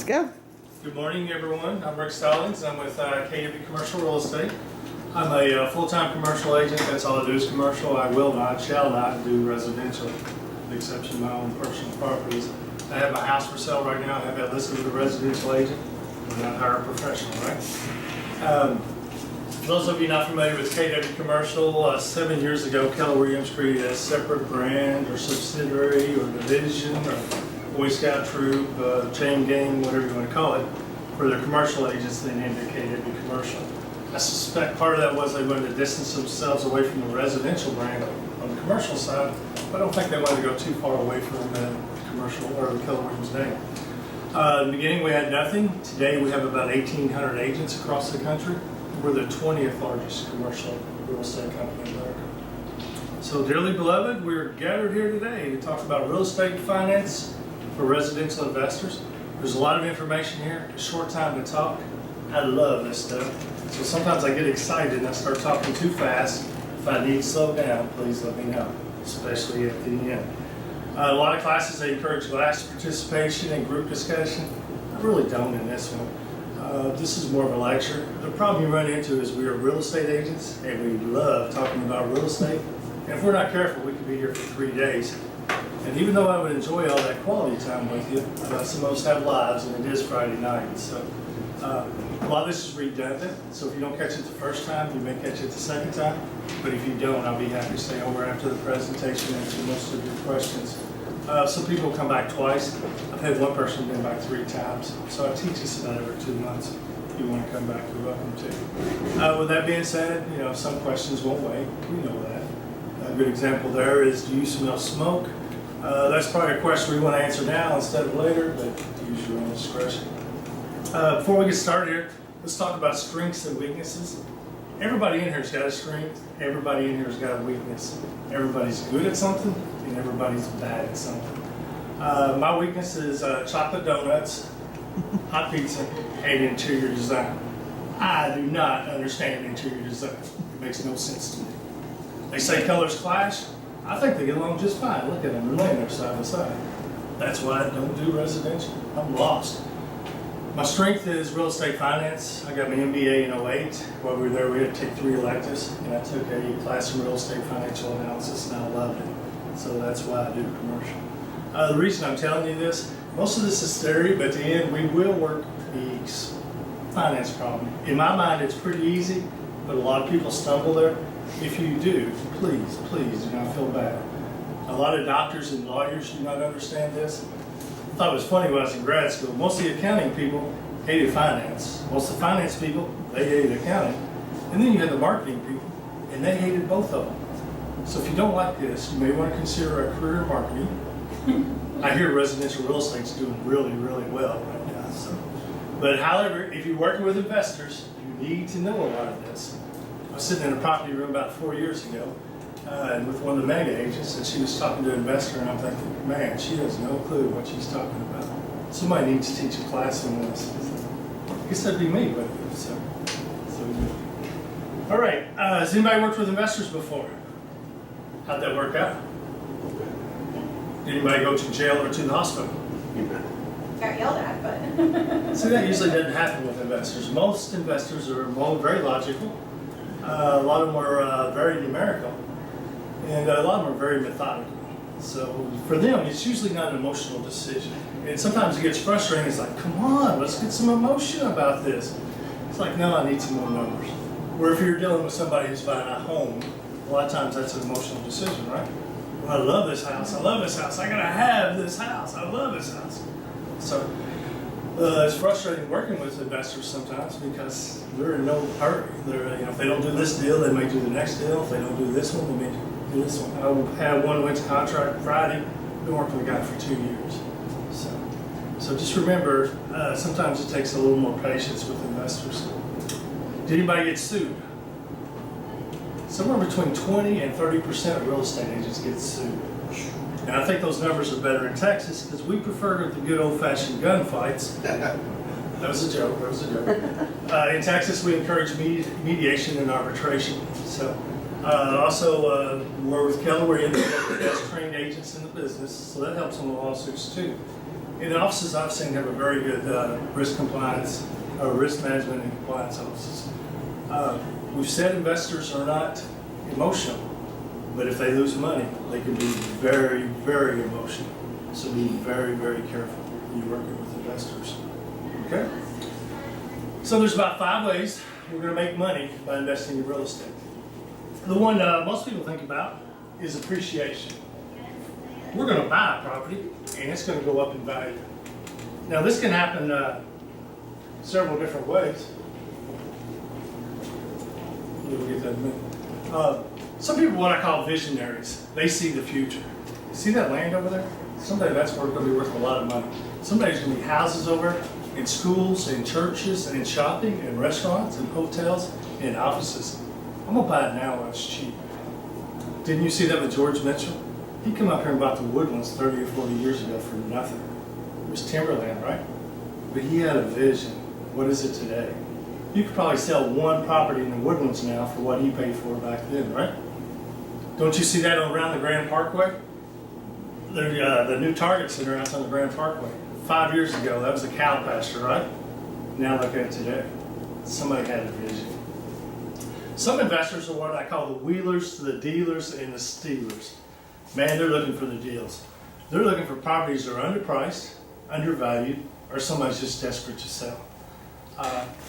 Let's go. Good morning, everyone. I'm Rick Stallings. I'm with KW Commercial Real Estate. I'm a full-time commercial agent. That's all I do is commercial. I will not, shall not do residential, with the exception of my own personal properties. I have my house for sale right now. I have that listed with a residential agent. We're not hire a professional, right? For those of you not familiar with KW Commercial, 7 years ago, Keller Williams created a separate brand or subsidiary or division or Boy Scout troop, chain gang, whatever you want to call it, for their commercial agents. They named it KW Commercial. I suspect part of that was they wanted to distance themselves away from the residential brand on the commercial side, but I don't think they wanted to go too far away from the commercial or the Keller Williams name. In the beginning, we had nothing. Today, we have about 1,800 agents across the country. We're the 20th largest commercial real estate company in America. So, dearly beloved, we're gathered here today to talk about real estate finance for residential investors. There's a lot of information here, a short time to talk. I love this stuff. So sometimes I get excited and I start talking too fast. If I need to slow down, please let me know, especially at the end. A lot of classes, they encourage class participation and group discussion. I really don't in this one. This is more of a lecture. The problem you run into is we are real estate agents and we love talking about real estate. And if we're not careful, we could be here for 3 days. And even though I would enjoy all that quality time with you, some of us have lives and it is Friday night. So a lot of this is redundant. So if you don't catch it the first time, you may catch it the second time. But if you don't, I'll be happy to stay over after the presentation and answer most of your questions. Some people come back twice. I've had one person been back 3 times. So I teach this about every 2 months. If you want to come back, you're welcome to. With that being said, some questions won't wait. We know that. A good example there is, do you smell smoke? That's probably a question we want to answer now instead of later, but use your own discretion. Before we get started here, let's talk about strengths and weaknesses. Everybody in here's got a strength. Everybody in here's got a weakness. Everybody's good at something, and everybody's bad at something. My weakness is chocolate donuts, hot pizza, and interior design. I do not understand interior design. It makes no sense to me. They say colors clash. I think they get along just fine. Look at them, they're laying there side by side. That's why I don't do residential. I'm lost. My strength is real estate finance. I got my MBA in 08. While we were there, we had to take 3 electives, and I took a class in real estate financial analysis, and I loved it. So that's why I do commercial. The reason I'm telling you this, most of this is theory, but at the end, we will work the finance problem. In my mind, it's pretty easy, but a lot of people stumble there. If you do, please do not feel bad. A lot of doctors and lawyers do not understand this. I thought it was funny when I was in grad school. Most of the accounting people hated finance. Most of the finance people, they hated accounting. And then you had the marketing people, and they hated both of them. So if you don't like this, you may want to consider a career in marketing. I hear residential real estate's doing really, really well right now. But however, if you're working with investors, you need to know a lot of this. I was sitting in a property room about 4 years ago and with one of the mega agents, and she was talking to an investor, and I'm thinking, man, she has no clue what she's talking about. Somebody needs to teach a class on this. I guess that'd be me, but so all right. Has anybody worked with investors before? How'd that work out? Did anybody go to jail or to the hospital? Got yelled at, but See, that usually doesn't happen with investors. Most investors are very logical. A lot of them are very numerical, and a lot of them are very methodical. So for them, it's usually not an emotional decision. And sometimes it gets frustrating. It's like, come on, let's get some emotion about this. It's like, no, I need some more numbers. Or if you're dealing with somebody who's buying a home, a lot of times that's an emotional decision, right? Well, I love this house. I love this house. I gotta have this house. I love this house. So it's frustrating working with investors sometimes because they're in no hurry. If they don't do this deal, they may do the next deal. If they don't do this one, they may do this one. I had one went to contract Friday. Been working with a guy for 2 years. So just remember, sometimes it takes a little more patience with investors. Did anybody get sued? Somewhere between 20 and 30% of real estate agents get sued. And I think those numbers are better in Texas because we prefer the good old-fashioned gunfights. That was a joke. In Texas, we encourage mediation and arbitration. So, we're with Keller. We're in the best trained agents in the business, so that helps on the lawsuits too. In the offices I've seen have a very good risk compliance, or risk management and compliance offices. We've said investors are not emotional, but if they lose money, they can be very, very emotional. So be very, very careful when you're working with investors. Okay? So there's about 5 ways we're going to make money by investing in real estate. The one most people think about is appreciation. We're going to buy a property and it's going to go up in value. Now this can happen several different ways. We'll get that in a minute. Some people, what I call visionaries, they see the future. See that land over there? Someday that's going to be worth a lot of money. Someday there's going to be houses over in schools, in churches, and in shopping, and restaurants, and hotels, and offices. I'm going to buy it now while it's cheap. Didn't you see that with George Mitchell? He came up here and bought the Woodlands 30 or 40 years ago for nothing. It was timberland, right? But he had a vision. What is it today? You could probably sell one property in the Woodlands now for what he paid for back then, right? Don't you see that around the Grand Parkway? The new Target Center out on the Grand Parkway. 5 years ago, that was a cow pasture, right? Now look at it today. Somebody had a vision. Some investors are what I call the wheelers, the dealers, and the stealers. Man, they're looking for the deals. They're looking for properties that are underpriced, undervalued, or somebody's just desperate to sell.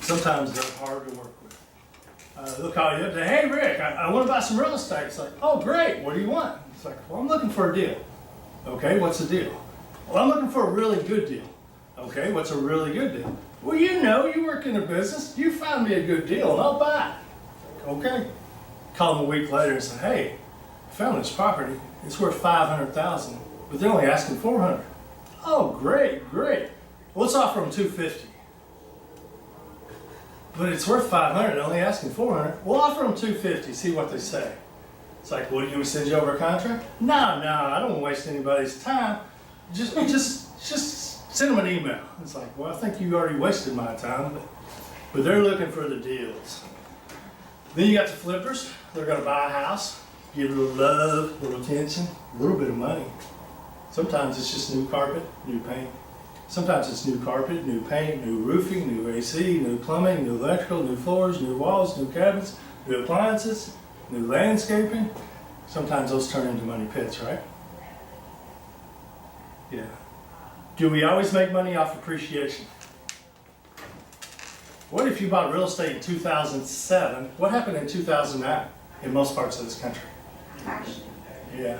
Sometimes they're hard to work with. They'll call you up and say, hey Rick, I want to buy some real estate. It's like, oh great, what do you want? It's like, well, I'm looking for a deal. Okay, what's the deal? Well, I'm looking for a really good deal. Okay, what's a really good deal? Well, you know, you work in a business, you find me a good deal and I'll buy it. Okay. Call them a week later and say, hey, I found this property, it's worth $500,000, but they're only asking $400,000. Oh, great, great. Well, let's offer them $250,000. But it's worth $500,000, they're only asking $400,000. We'll offer them $250,000, see what they say. It's like, what, do you send you over a contract? No, I don't want to waste anybody's time. Just send them an email. It's like, well, I think you already wasted my time, but they're looking for the deals. Then you got the flippers. They're going to buy a house, give it a little love, a little attention, a little bit of money. Sometimes it's just new carpet, new paint. Sometimes it's new carpet, new paint, new roofing, new AC, new plumbing, new electrical, new floors, new walls, new cabinets, new appliances, new landscaping. Sometimes those turn into money pits, right? Yeah. Do we always make money off appreciation? What if you bought real estate in 2007? What happened in 2009 in most parts of this country? Actually, Yeah.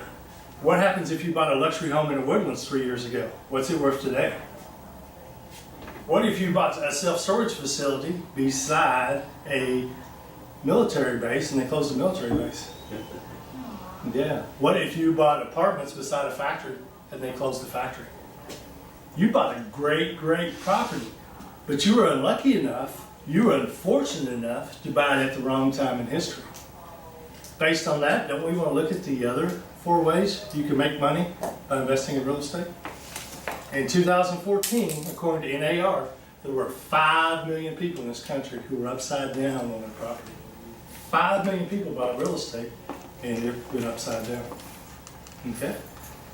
What happens if you bought a luxury home in the Woodlands 3 years ago? What's it worth today? What if you bought a self-storage facility beside a military base and they closed the military base? Yeah. What if you bought apartments beside a factory and they closed the factory? You bought a great, great property, but you were unlucky enough, you were unfortunate enough to buy it at the wrong time in history. Based on that, don't we want to look at the other 4 ways you can make money by investing in real estate? In 2014, according to NAR, there were 5 million people in this country who were upside down on their property. 5 million people bought real estate and it went upside down. Okay?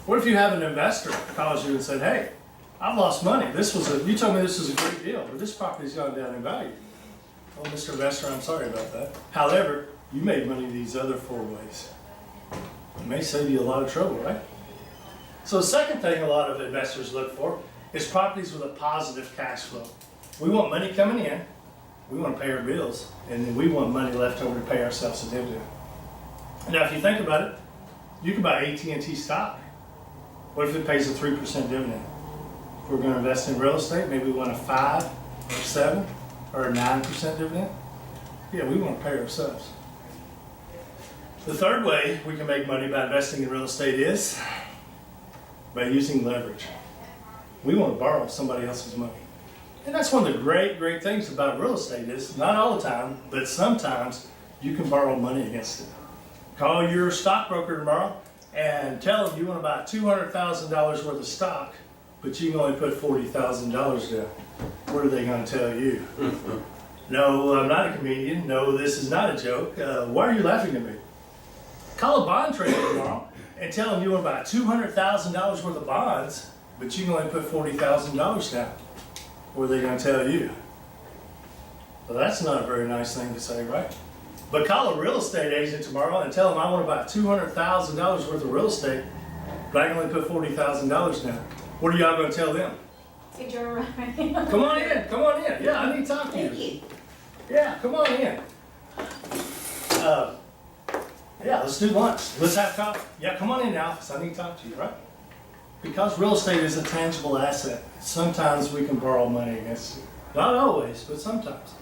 What if you have an investor who calls you and said, hey, I've lost money. You told me this was a great deal, but this property's gone down in value. Oh, Mr. Investor, I'm sorry about that. However, you made money these other 4 ways. It may save you a lot of trouble, right? So the second thing a lot of investors look for is properties with a positive cash flow. We want money coming in, we want to pay our bills, and then we want money left over to pay ourselves a dividend. Now, if you think about it, you can buy AT&T stock. What if it pays a 3% dividend? If we're going to invest in real estate, maybe we want a 5 or 7 or a 9% dividend. Yeah, we want to pay ourselves. The third way we can make money by investing in real estate is by using leverage. We want to borrow somebody else's money. And that's one of the great, great things about real estate is, not all the time, but sometimes you can borrow money against it. Call your stockbroker tomorrow and tell them you want to buy $200,000 worth of stock, but you can only put $40,000 down. What are they going to tell you? No, I'm not a comedian. No, this is not a joke. Why are you laughing at me? Call a bond trader tomorrow and tell them you want to buy $200,000 worth of bonds, but you can only put $40,000 down. What are they gonna tell you? Well, that's not a very nice thing to say, right? But call a real estate agent tomorrow and tell them I wanna buy $200,000 worth of real estate, but I can only put $40,000 down. What are y'all gonna tell them? Hey, Joe, Come on in, come on in. Yeah, I need to talk to Thank you. you. Yeah, come on in. Yeah, let's do lunch. Let's have coffee. Yeah, come on in the office. I need to talk to you, right? Because real estate is a tangible asset, sometimes we can borrow money against it. Not always, but sometimes.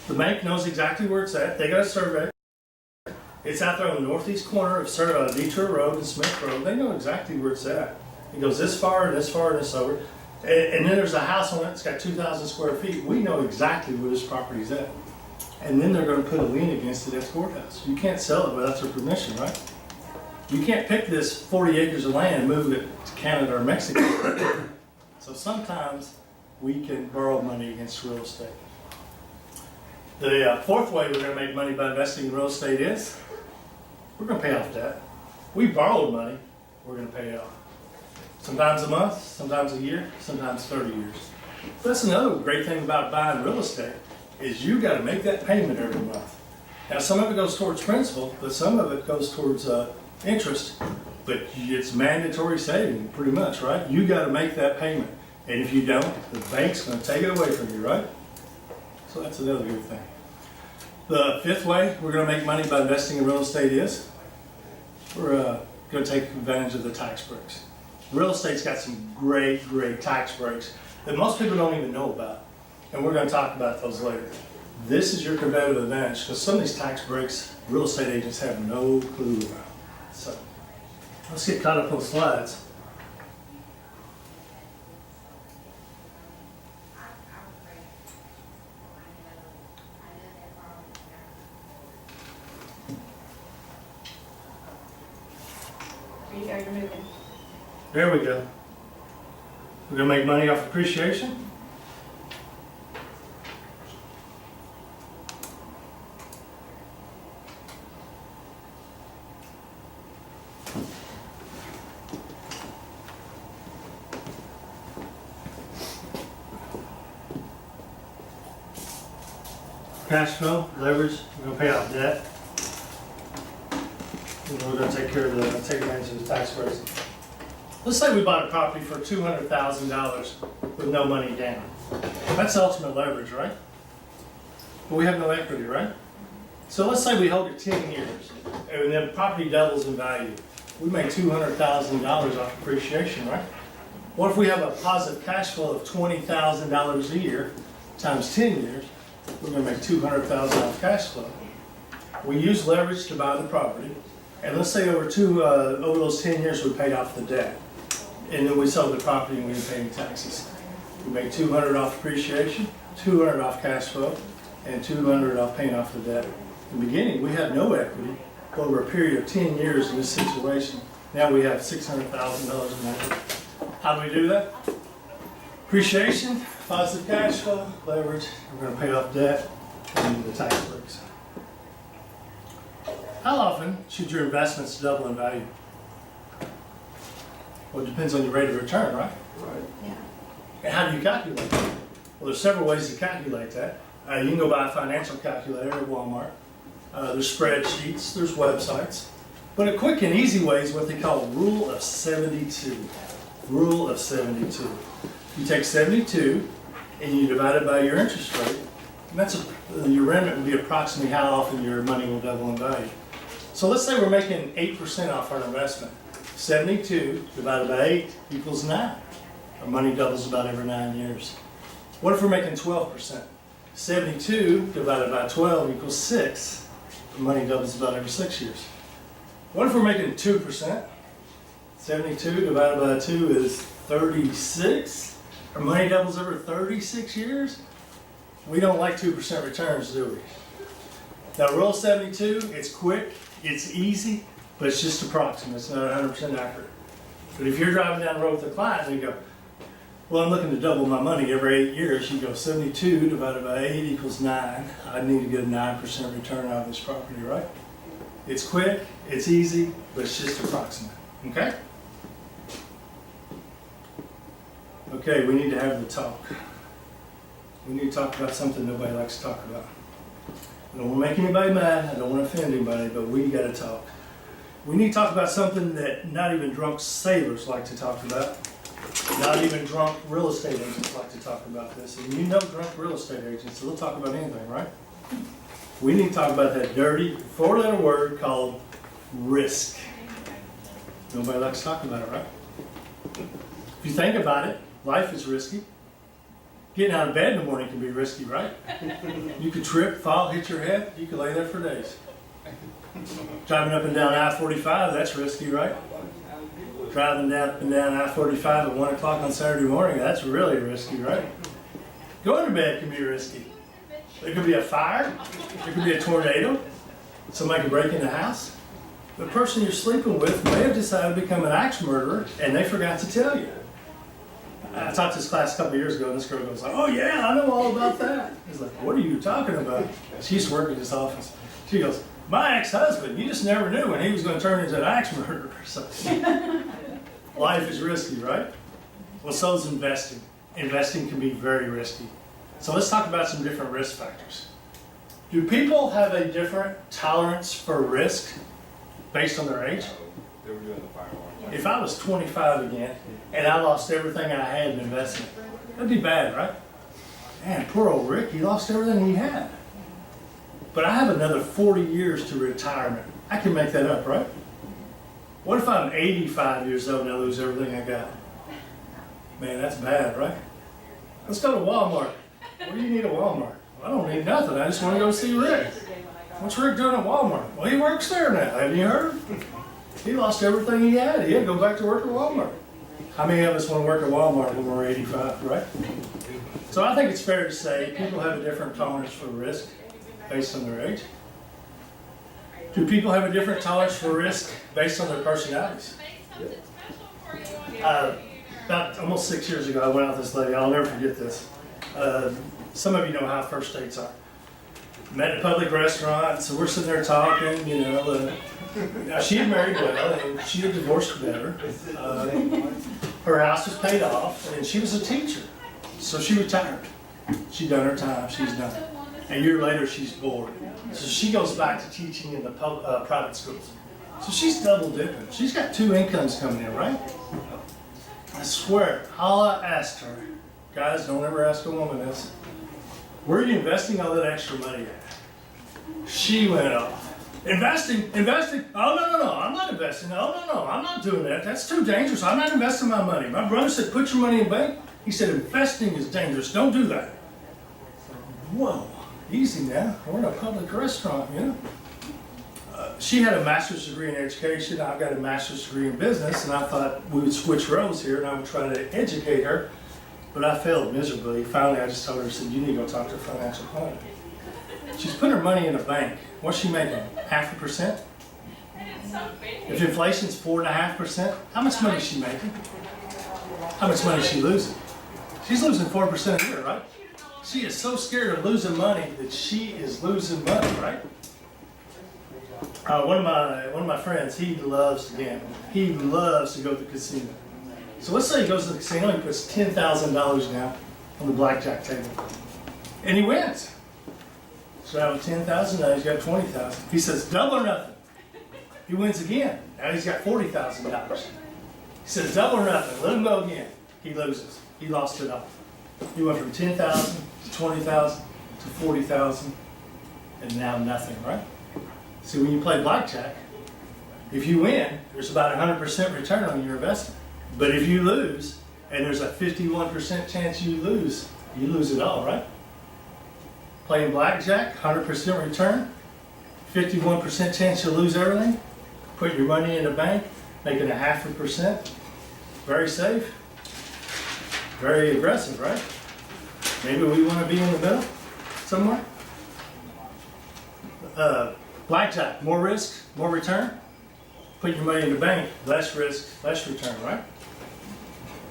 The bank knows exactly where it's at. They got a survey. It's out there on the northeast corner of Detour Road and Smith Road. They know exactly where it's at. It goes this far and this far and this over. And then there's a house on it that's got 2,000 square feet. We know exactly where this property's at. And then they're gonna put a lien against it at the courthouse. You can't sell it without their permission, right? You can't pick this 40 acres of land and move it to Canada or Mexico. So sometimes we can borrow money against real estate. The fourth way we're gonna make money by investing in real estate is we're gonna pay off debt. We borrowed money, we're gonna pay it off. Sometimes a month, sometimes a year, sometimes 30 years. That's another great thing about buying real estate is you gotta make that payment every month. Now some of it goes towards principal, but some of it goes towards interest, but it's mandatory saving pretty much, right? You gotta make that payment. And if you don't, the bank's gonna take it away from you, right? So that's another good thing. The fifth way we're gonna make money by investing in real estate is we're gonna take advantage of the tax breaks. Real estate's got some great tax breaks that most people don't even know about. And we're gonna talk about those later. This is your competitive advantage because some of these tax breaks, real estate agents have no clue about. So let's get caught up on slides. You're moving. There we go. We're gonna make money off appreciation. Cash flow, leverage, we're gonna pay off debt. And we're gonna take advantage of the tax breaks. Let's say we bought a property for $200,000 with no money down. That's ultimate leverage, right? But we have no equity, right? So let's say we hold it 10 years and then property doubles in value. We make $200,000 off appreciation, right? What if we have a positive cash flow of $20,000 a year times 10 years? We're gonna make $200,000 off cash flow. We use leverage to buy the property. And let's say over those 10 years, we paid off the debt. And then we sold the property and we didn't pay any taxes. We made $200 off appreciation, $200 off cash flow, and $200 off paying off the debt. In the beginning, we had no equity. Over a period of 10 years in this situation, now we have $600,000 in equity. How do we do that? Appreciation, positive cash flow, leverage, we're gonna pay off debt, and the tax breaks. How often should your investments double in value? Well, it depends on your rate of return, right? Right. Yeah. And how do you calculate that? Well, there's several ways to calculate that. You can go buy a financial calculator at Walmart. There's spreadsheets, there's websites. But a quick and easy way is what they call rule of 72. Rule of 72. You take 72 and you divide it by your interest rate. And that's your remnant would be approximately how often your money will double in value. So let's say we're making 8% off our investment. 72 divided by 8 equals 9. Our money doubles about every 9 years. What if we're making 12%? 72 divided by 12 equals 6. Our money doubles about every 6 years. What if we're making 2%? 72 divided by 2 is 36. Our money doubles every 36 years. We don't like 2% returns, do we? Now, rule 72, it's quick, it's easy, but it's just approximate. It's not 100% accurate. But if you're driving down the road with a client and you go, well, I'm looking to double my money every 8 years, you go 72 divided by 8 equals 9. I need to get a 9% return out of this property, right? It's quick, it's easy, but it's just approximate, okay? Okay, we need to have the talk. We need to talk about something nobody likes to talk about. I don't want to make anybody mad, I don't want to offend anybody, but we got to talk. We need to talk about something that not even drunk sailors like to talk about. Not even drunk real estate agents like to talk about this. And you know drunk real estate agents, they'll talk about anything, right? We need to talk about that dirty four-letter word called risk. Nobody likes to talk about it, right? If you think about it, life is risky. Getting out of bed in the morning can be risky, right? You could trip, fall, hit your head, you could lay there for days. Driving up and down I-45, that's risky, right? Driving up and down I-45 at 1 o'clock on Saturday morning, that's really risky, right? Going to bed can be risky. There could be a fire, there could be a tornado, somebody could break in the house. The person you're sleeping with may have decided to become an axe murderer and they forgot to tell you. I taught this class a couple of years ago, and this girl goes like, "Oh yeah, I know all about that." I was like, "What are you talking about?" She used to work at this office. She goes, "My ex-husband, you just never knew when he was going to turn into an axe murderer." So, life is risky, right? Well, so is investing. Investing can be very risky. So let's talk about some different risk factors. Do people have a different tolerance for risk based on their age? They were doing the fire alarm. If I was 25 again and I lost everything I had in investment, that'd be bad, right? Man, poor old Rick, he lost everything he had. But I have another 40 years to retirement. I can make that up, right? What if I'm 85 years old and I lose everything I got? Man, that's bad, right? Let's go to Walmart. What do you need at Walmart? Well, I don't need nothing. I just want to go see Rick. What's Rick doing at Walmart? Well, he works there now. Haven't you heard? He lost everything he had. He had to go back to work at Walmart. How many of us want to work at Walmart when we're 85, right? So I think it's fair to say people have a different tolerance for risk based on their age. Do people have a different tolerance for risk based on their personalities? About almost 6 years ago, I went out with this lady. I'll never forget this. Some of you know how first dates are. Met in a public restaurant, so we're sitting there talking, you know. Now, she had married well, and she had divorced better. Her house was paid off, and she was a teacher. So she retired. She'd done her time, she's done. A year later, she's bored. So she goes back to teaching in the private schools. So she's double dipping. She's got two incomes coming in, right? I swear, all I asked her, guys, don't ever ask a woman this, where are you investing all that extra money at? She went off. Investing? Oh, no, I'm not investing. No, I'm not doing that. That's too dangerous. I'm not investing my money. My brother said, put your money in the bank. He said, investing is dangerous. Don't do that. Whoa, easy now. We're in a public restaurant, you know. She had a master's degree in education. I've got a master's degree in business, and I thought we would switch roles here, and I would try to educate her, but I failed miserably. Finally, I just told her, I said, you need to go talk to a financial planner. She's putting her money in a bank. What's she making? 0.5%? If inflation's 4.5%, how much money is she making? How much money is she losing? She's losing 4% a year, right? She is so scared of losing money that she is losing money, right? One of my friends, he loves to gamble. He loves to go to the casino. So let's say he goes to the casino, he puts $10,000 down on the blackjack table, and he wins. So out of 10,000, now he's got 20,000. He says, double or nothing. He wins again. Now he's got $40,000. He says, double or nothing. Let him go again. He loses. He lost it all. He went from 10,000 to 20,000 to 40,000, and now nothing, right? See, when you play blackjack, if you win, there's about 100% return on your investment. But if you lose, and there's a 51% chance you lose it all, right? Playing blackjack, 100% return, 51% chance you'll lose everything. Put your money in the bank, making 0.5%. Very safe, very aggressive, right? Maybe we want to be in the middle somewhere. Blackjack, more risk, more return. Put your money in the bank, less risk, less return, right?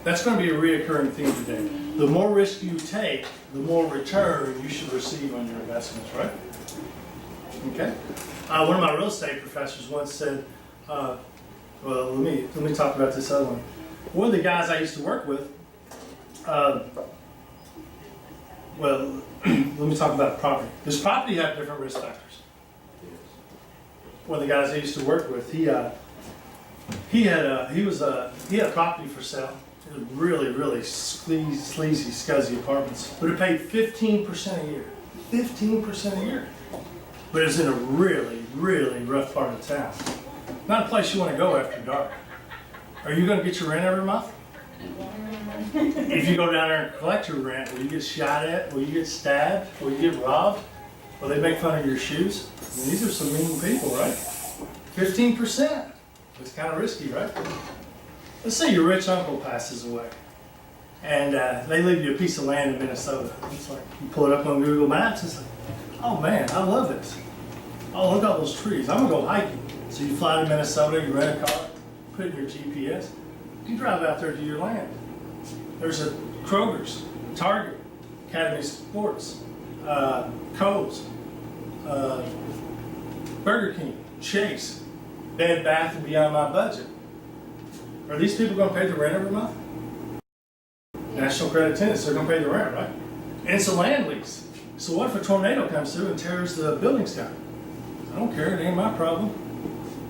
That's going to be a reoccurring theme today. The more risk you take, the more return you should receive on your investments, right? Okay. One of my real estate professors once said, well, let me talk about this other one. One of the guys I used to work with, Well, let me talk about property. Does property have different risk factors? One of the guys I used to work with, he had a property for sale. It was really sleazy, scuzzy apartments, but it paid 15% a year. 15% a year. But it's in a really rough part of town. Not a place you want to go after dark. Are you going to get your rent every month? If you go down there and collect your rent, will you get shot at? Will you get stabbed? Will you get robbed? Will they make fun of your shoes? I mean, these are some mean people, right? 15%. It's kind of risky, right? Let's say your rich uncle passes away and they leave you a piece of land in Minnesota. It's like, you pull it up on Google Maps, it's like, oh man, I love this. Oh, look at all those trees. I'm gonna go hiking. So you fly to Minnesota, you rent a car, put it in your GPS, you drive out there to your land. There's a Kroger's, Target, Academy Sports, Kohl's, Burger King, Chase, Bed Bath and Beyond my budget. Are these people going to pay the rent every month? National Credit Tenants, they're going to pay the rent, right? And it's a land lease. So what if a tornado comes through and tears the buildings down? I don't care, it ain't my problem.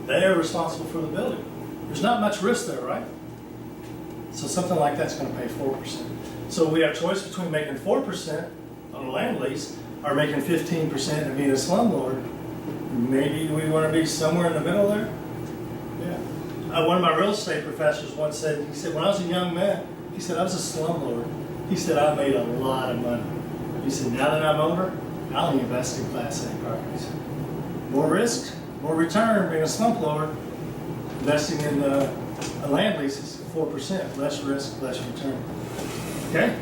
They are responsible for the building. There's not much risk there, right? So something like that's going to pay 4%. So we have choice between making 4% on a land lease or making 15% and being a slumlord. Maybe we want to be somewhere in the middle there. Yeah. One of my real estate professors once said, he said, when I was a young man, he said, I was a slumlord. He said, I made a lot of money. He said, now that I'm older, I only invest in Class A properties. More risk, more return being a slumlord. Investing in land leases, 4%, less risk, less return. Okay?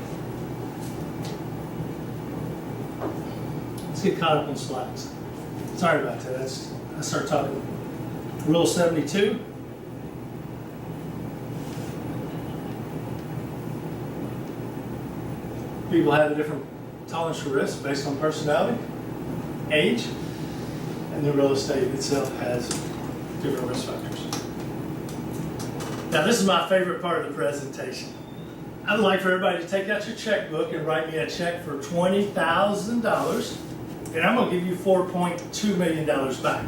Let's get caught up on slides. Sorry about that. I start talking. Rule 72. People have a different tolerance for risk based on personality, age, and the real estate itself has different risk factors. Now, this is my favorite part of the presentation. I'd like for everybody to take out your checkbook and write me a check for $20,000. And I'm going to give you $4.2 million back.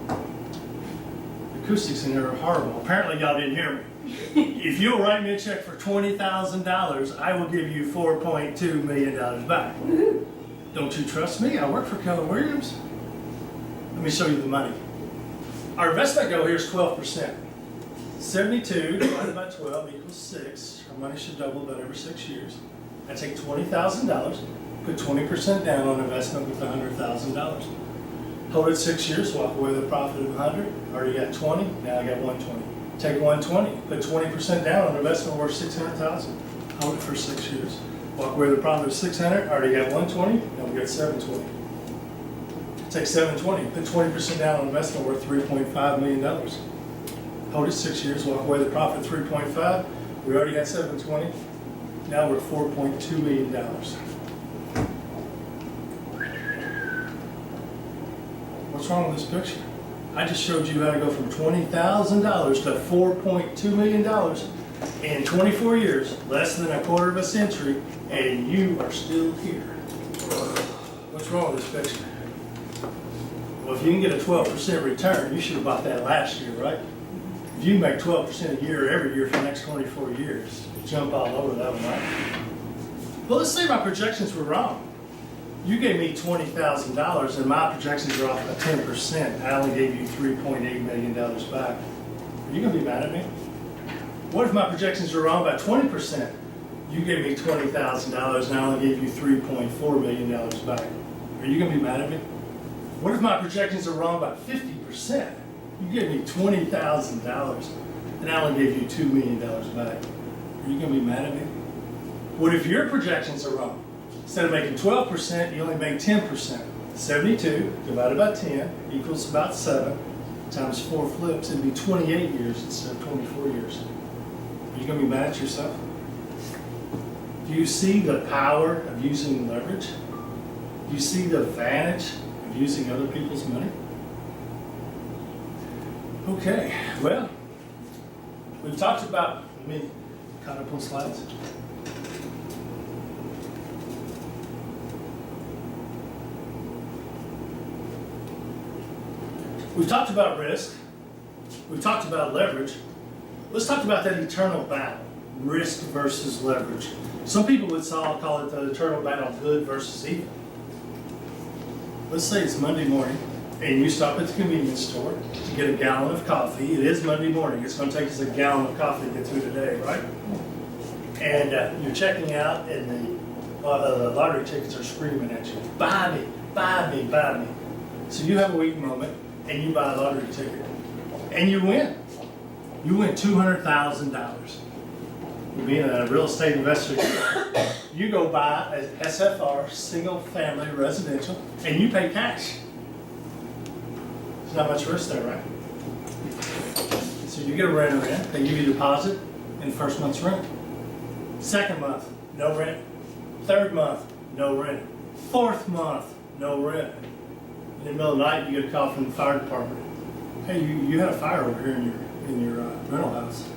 The acoustics in here are horrible. Apparently y'all didn't hear me. If you'll write me a check for $20,000, I will give you $4.2 million back. Don't you trust me? I work for Keller Williams. Let me show you the money. Our investment goal here is 12%. 72 divided by 12 equals 6. Our money should double about every 6 years. I take $20,000. Put 20% down on investment with $100,000. Hold it 6 years, walk away with a profit of 100. Already got 20, now I got 120. Take 120, put 20% down on investment worth 600,000. Hold it for 6 years. Walk away with a profit of 600, already got 120, now we got 720. Take 720, put 20% down on investment worth $3.5 million. Hold it 6 years, walk away with a profit of 3.5. We already got 720, now we're at $4.2 million. What's wrong with this picture? I just showed you how to go from $20,000 to $4.2 million in 24 years, less than a quarter of a century, and you are still here. What's wrong with this picture? Well, if you can get a 12% return, you should have bought that last year, right? If you make 12% a year every year for the next 24 years, you jump all over that one, right? Well, let's say my projections were wrong. You gave me $20,000 and my projections are off by 10%. I only gave you $3.8 million back. Are you going to be mad at me? What if my projections are wrong by 20%? You gave me $20,000 and I only gave you $3.4 million back. Are you going to be mad at me? What if my projections are wrong by 50%? You gave me $20,000 and I only gave you $2 million back. Are you going to be mad at me? What if your projections are wrong? Instead of making 12%, you only make 10%. 72 divided by 10 equals about 7 times 4 flips. It'd be 28 years instead of 24 years. Are you going to be mad at yourself? Do you see the power of using leverage? Do you see the advantage of using other people's money? Okay, well, we've talked about, let me cut up on slides. We've talked about risk. We've talked about leverage. Let's talk about that eternal battle, risk versus leverage. Some people would call it the eternal battle, good versus evil. Let's say it's Monday morning and you stop at the convenience store to get a gallon of coffee. It is Monday morning. It's going to take us a gallon of coffee to get through the day, right? And you're checking out and the lottery tickets are screaming at you, buy me, buy me, buy me. So you have a weak moment and you buy a lottery ticket and you win. You win $200,000. Being a real estate investor, you go buy an SFR, single family residential, and you pay cash. There's not much risk there, right? So you get a renter in, they give you a deposit and first month's rent. Second month, no rent. Third month, no rent. Fourth month, no rent. In the middle of the night, you get a call from the fire department. Hey, you had a fire over here in your rental house.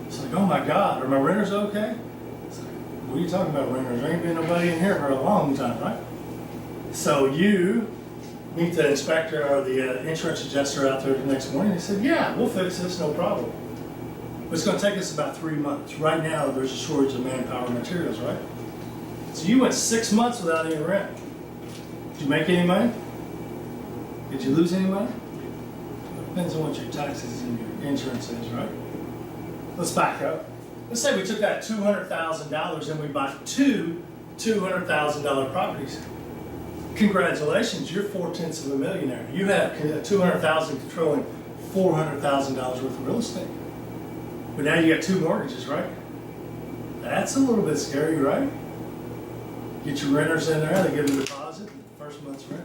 It's like, oh my God, are my renters okay? It's like, what are you talking about, renters? There ain't been nobody in here for a long time, right? So you meet the inspector or the insurance adjuster out there the next morning. They said, yeah, we'll fix this, no problem. But it's going to take us about 3 months. Right now, there's a shortage of manpower and materials, right? So you went 6 months without any rent. Did you make any money? Did you lose any money? Depends on what your taxes and your insurance is, right? Let's back up. Let's say we took that $200,000 and we bought two $200,000 properties. Congratulations, you're 4/10 of a millionaire. You have $200,000 controlling $400,000 worth of real estate. But now you got 2 mortgages, right? That's a little bit scary, right? Get your renters in there, they give a deposit, first month's rent.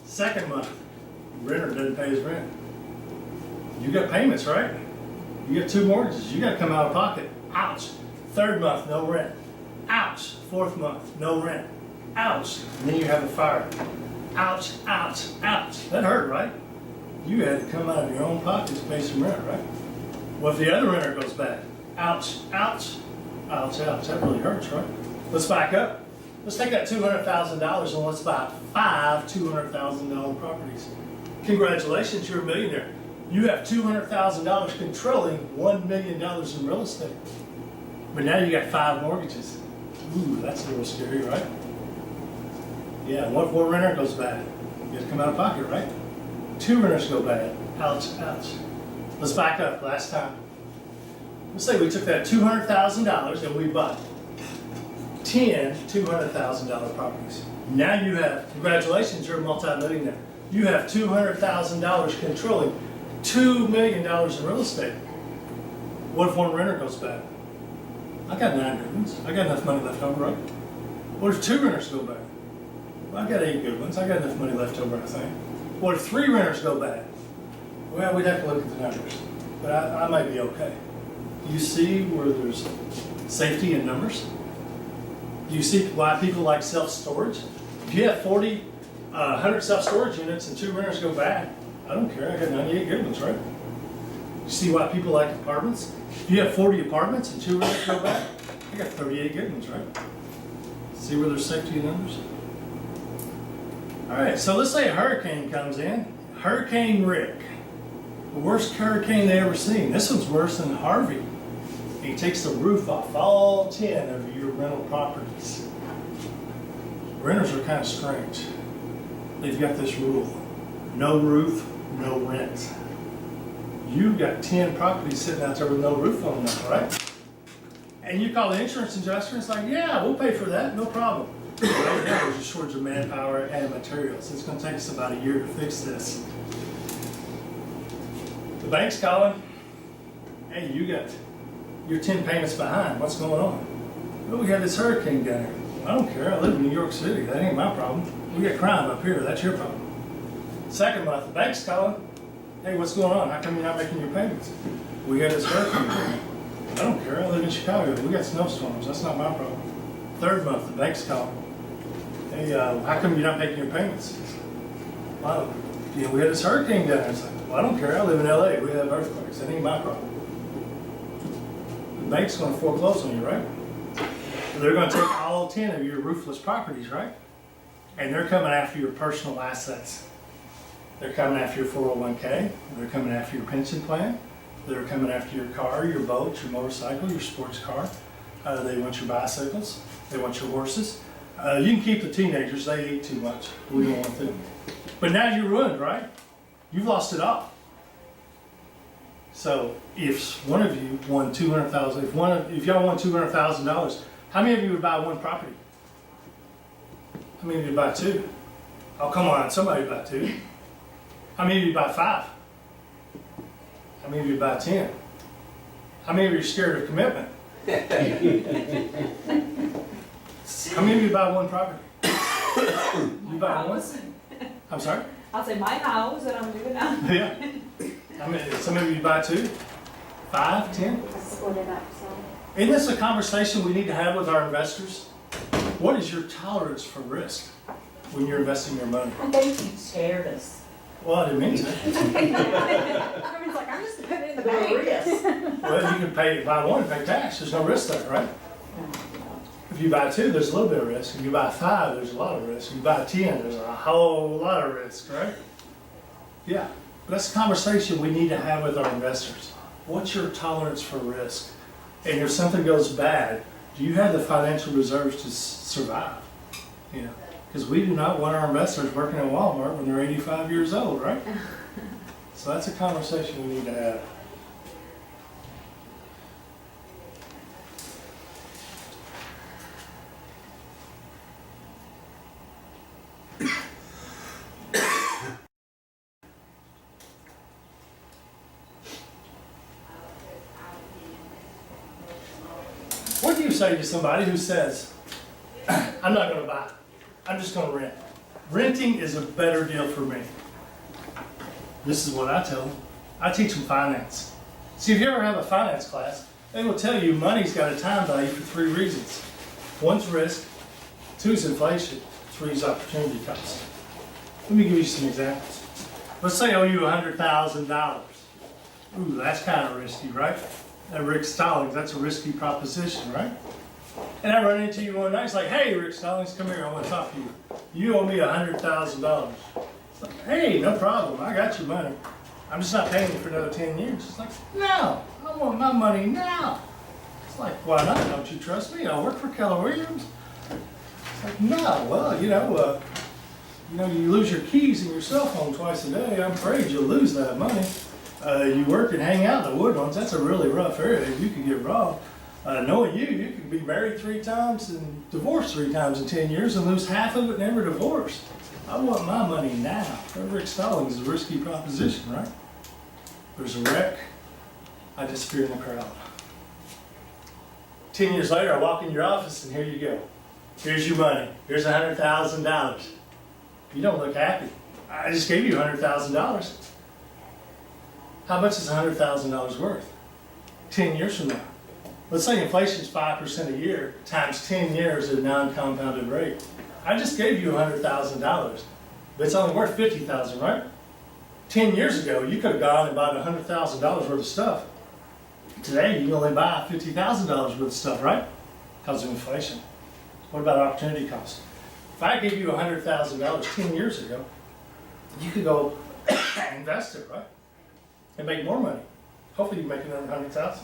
Second month, renter doesn't pay his rent. You got payments, right? You got 2 mortgages. You got to come out of pocket. Ouch. Third month, no rent. Ouch. Fourth month, no rent. Ouch. And then you have a fire. Ouch, ouch, ouch. That hurt, right? You had to come out of your own pocket to pay some rent, right? What if the other renter goes bad? Ouch, ouch, ouch, ouch. That really hurts, right? Let's back up. Let's take that $200,000 and let's buy 5 $200,000 properties. Congratulations, you're a millionaire. You have $200,000 controlling $1 million in real estate. But now you got 5 mortgages. Ooh, that's a little scary, right? Yeah, what if one renter goes bad? You have to come out of pocket, right? 2 renters go bad. Ouch, ouch. Let's back up, last time. Let's say we took that $200,000 and we bought 10 $200,000 properties. Now you have, congratulations, you're a multi-millionaire. You have $200,000 controlling $2 million in real estate. What if one renter goes bad? I got 9 good ones. I got enough money left over, right? What if 2 renters go bad? Well, I got 8 good ones. I got enough money left over, I think. What if 3 renters go bad? Well, we'd have to look at the numbers, but I might be okay. Do you see where there's safety in numbers? Do you see why people like self-storage? If you have 100 self-storage units and 2 renters go bad, I don't care, I got 98 good ones, right? You see why people like apartments? If you have 40 apartments and 2 renters go bad, I got 38 good ones, right? See where there's safety in numbers? All right, so let's say a hurricane comes in. Hurricane Rick. The worst hurricane they ever seen. This one's worse than Harvey. He takes the roof off all 10 of your rental properties. Renters are kind of strange. They've got this rule. No roof, no rent. You've got 10 properties sitting out there with no roof on them, right? And you call the insurance adjuster and it's like, yeah, we'll pay for that, no problem. Right now there's a shortage of manpower and materials. It's going to take us about a year to fix this. The bank's calling. Hey, you're 10 payments behind. What's going on? Well, we got this hurricane down here. I don't care. I live in New York City. That ain't my problem. We got crime up here. That's your problem. Second month, the bank's calling. Hey, what's going on? How come you're not making your payments? We got this hurricane. I don't care. I live in Chicago. We got snowstorms. That's not my problem. Third month, the bank's calling. Hey, how come you're not making your payments? Well, we had this hurricane down there. It's like, well, I don't care. I live in LA. We have earthquakes. That ain't my problem. The bank's going to foreclose on you, right? They're going to take all 10 of your roofless properties, right? And they're coming after your personal assets. They're coming after your 401k, they're coming after your pension plan, they're coming after your car, your boat, your motorcycle, your sports car. They want your bicycles, they want your horses. You can keep the teenagers, they eat too much, we don't want them. But now you're ruined, right? You've lost it all. So if one of you won $200,000, if y'all won $200,000, how many of you would buy one property? How many of you would buy two? Oh, come on, somebody would buy two. How many of you buy five? How many of you buy 10? How many of you are scared of commitment? How many of you buy one property? You buy one? I'm sorry? I'll say my house and I'm doing that. Yeah. I mean, some of you buy 2, 5, 10. Split it up, so. Isn't this a conversation we need to have with our investors? What is your tolerance for risk when you're investing your money? I think you scared us. Well, I didn't mean to. Herman's like, I'm just putting it in the bank. Well, you can buy one and pay cash. There's no risk there, right? If you buy 2, there's a little bit of risk. If you buy 5, there's a lot of risk. If you buy 10, there's a whole lot of risk, right? Yeah. That's a conversation we need to have with our investors. What's your tolerance for risk? And if something goes bad, do you have the financial reserves to survive? You know, because we do not want our investors working at Walmart when they're 85 years old, right? So that's a conversation we need to have. What do you say to somebody who says, I'm not going to buy, I'm just going to rent? Renting is a better deal for me. This is what I tell them. I teach them finance. See, if you ever have a finance class, they will tell you money's got a time value for 3 reasons. 1's risk, 2's inflation, 3's opportunity cost. Let me give you some examples. Let's say I owe you $100,000. Ooh, that's kind of risky, right? That Rick Stallings, that's a risky proposition, right? And I run into you one night, it's like, hey, Rick Stallings, come here, I want to talk to you. You owe me $100,000. It's like, hey, no problem, I got your money. I'm just not paying you for another 10 years. It's like, no, I want my money now. It's like, why not? Don't you trust me? I work for Keller Williams. It's like, no, well, you lose your keys and your cell phone twice a day. I'm afraid you'll lose that money. You work and hang out in the Woodlands. That's a really rough area. You could get robbed. Knowing you could be married 3 times and divorced 3 times in 10 years and lose half of it, never divorced. I want my money now. Rick Stallings is a risky proposition, right? There's a wreck. I disappear in the crowd. 10 years later, I walk in your office and here you go. Here's your money. Here's $100,000. You don't look happy. I just gave you $100,000. How much is $100,000 worth? 10 years from now. Let's say inflation is 5% a year times 10 years at a non-compounded rate. I just gave you $100,000, but it's only worth $50,000, right? 10 years ago, you could have gone and bought $100,000 worth of stuff. Today, you can only buy $50,000 worth of stuff, right? Because of inflation. What about opportunity cost? If I gave you $100,000 10 years ago, you could go invest it, right? And make more money. Hopefully you make another $100,000.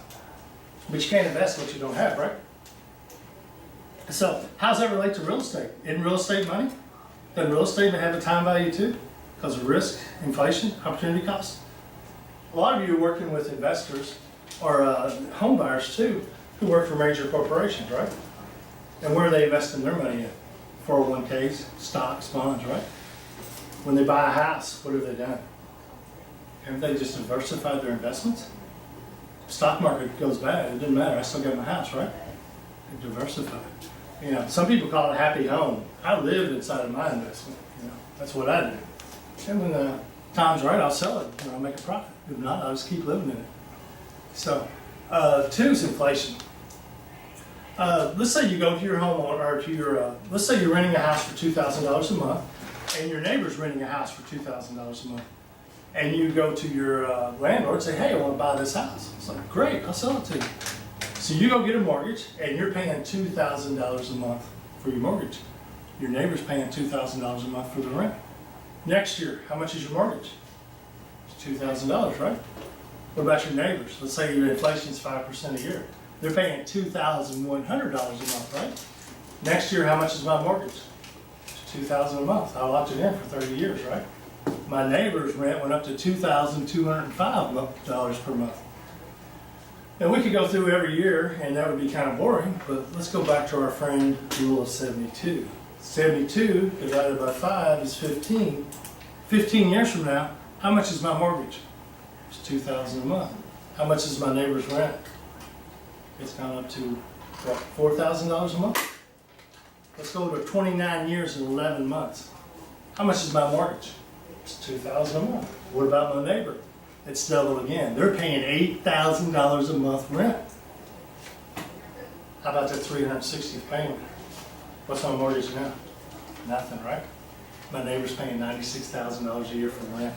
But you can't invest what you don't have, right? So how does that relate to real estate? Isn't real estate money? Doesn't real estate have a time value too? Because of risk, inflation, opportunity cost? A lot of you are working with investors or home buyers too, who work for major corporations, right? And where are they investing their money in? 401ks, stocks, bonds, right? When they buy a house, what have they done? Haven't they just diversified their investments? Stock market goes bad, it doesn't matter, I still got my house, right? They've diversified. You know, some people call it a happy home. I live inside of my investment, that's what I do. And when the time's right, I'll sell it and I'll make a profit. If not, I'll just keep living in it. So, 2 is inflation. Let's say you go to your homeowner, or to your, let's say you're renting a house for $2,000 a month, and your neighbor's renting a house for $2,000 a month. And you go to your landlord and say, hey, I want to buy this house. It's like, great, I'll sell it to you. So you go get a mortgage, and you're paying $2,000 a month for your mortgage. Your neighbor's paying $2,000 a month for the rent. Next year, how much is your mortgage? It's $2,000, right? What about your neighbors? Let's say your inflation's 5% a year. They're paying $2,100 a month, right? Next year, how much is my mortgage? It's $2,000 a month. I locked it in for 30 years, right? My neighbor's rent went up to $2,205 per month. And we could go through every year, and that would be kind of boring, but let's go back to our friend rule of 72. 72 divided by 5 is 15. 15 years from now, how much is my mortgage? It's $2,000 a month. How much is my neighbor's rent? It's gone up to, what, $4,000 a month? Let's go to 29 years and 11 months. How much is my mortgage? It's $2,000 a month. What about my neighbor? It's double again. They're paying $8,000 a month rent. How about that 360th payment? What's my mortgage now? Nothing, right? My neighbor's paying $96,000 a year for rent.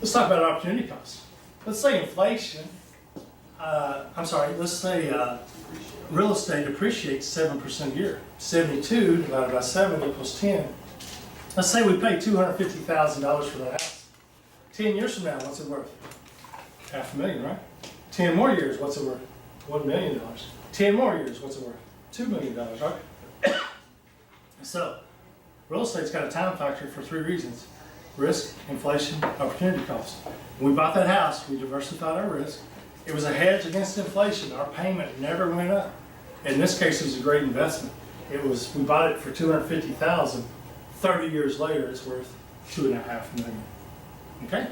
Let's talk about opportunity costs. Let's say inflation, let's say real estate appreciates 7% a year. 72 divided by 7 equals 10. Let's say we pay $250,000 for that house. 10 years from now, what's it worth? $500,000, right? 10 more years, what's it worth? $1 million. 10 more years, what's it worth? $2 million, right? So, real estate's got a time factor for 3 reasons. Risk, inflation, opportunity cost. When we bought that house, we diversified our risk. It was a hedge against inflation. Our payment never went up. In this case, it was a great investment. We bought it for $250,000. 30 years later, it's worth $2.5 million. Okay?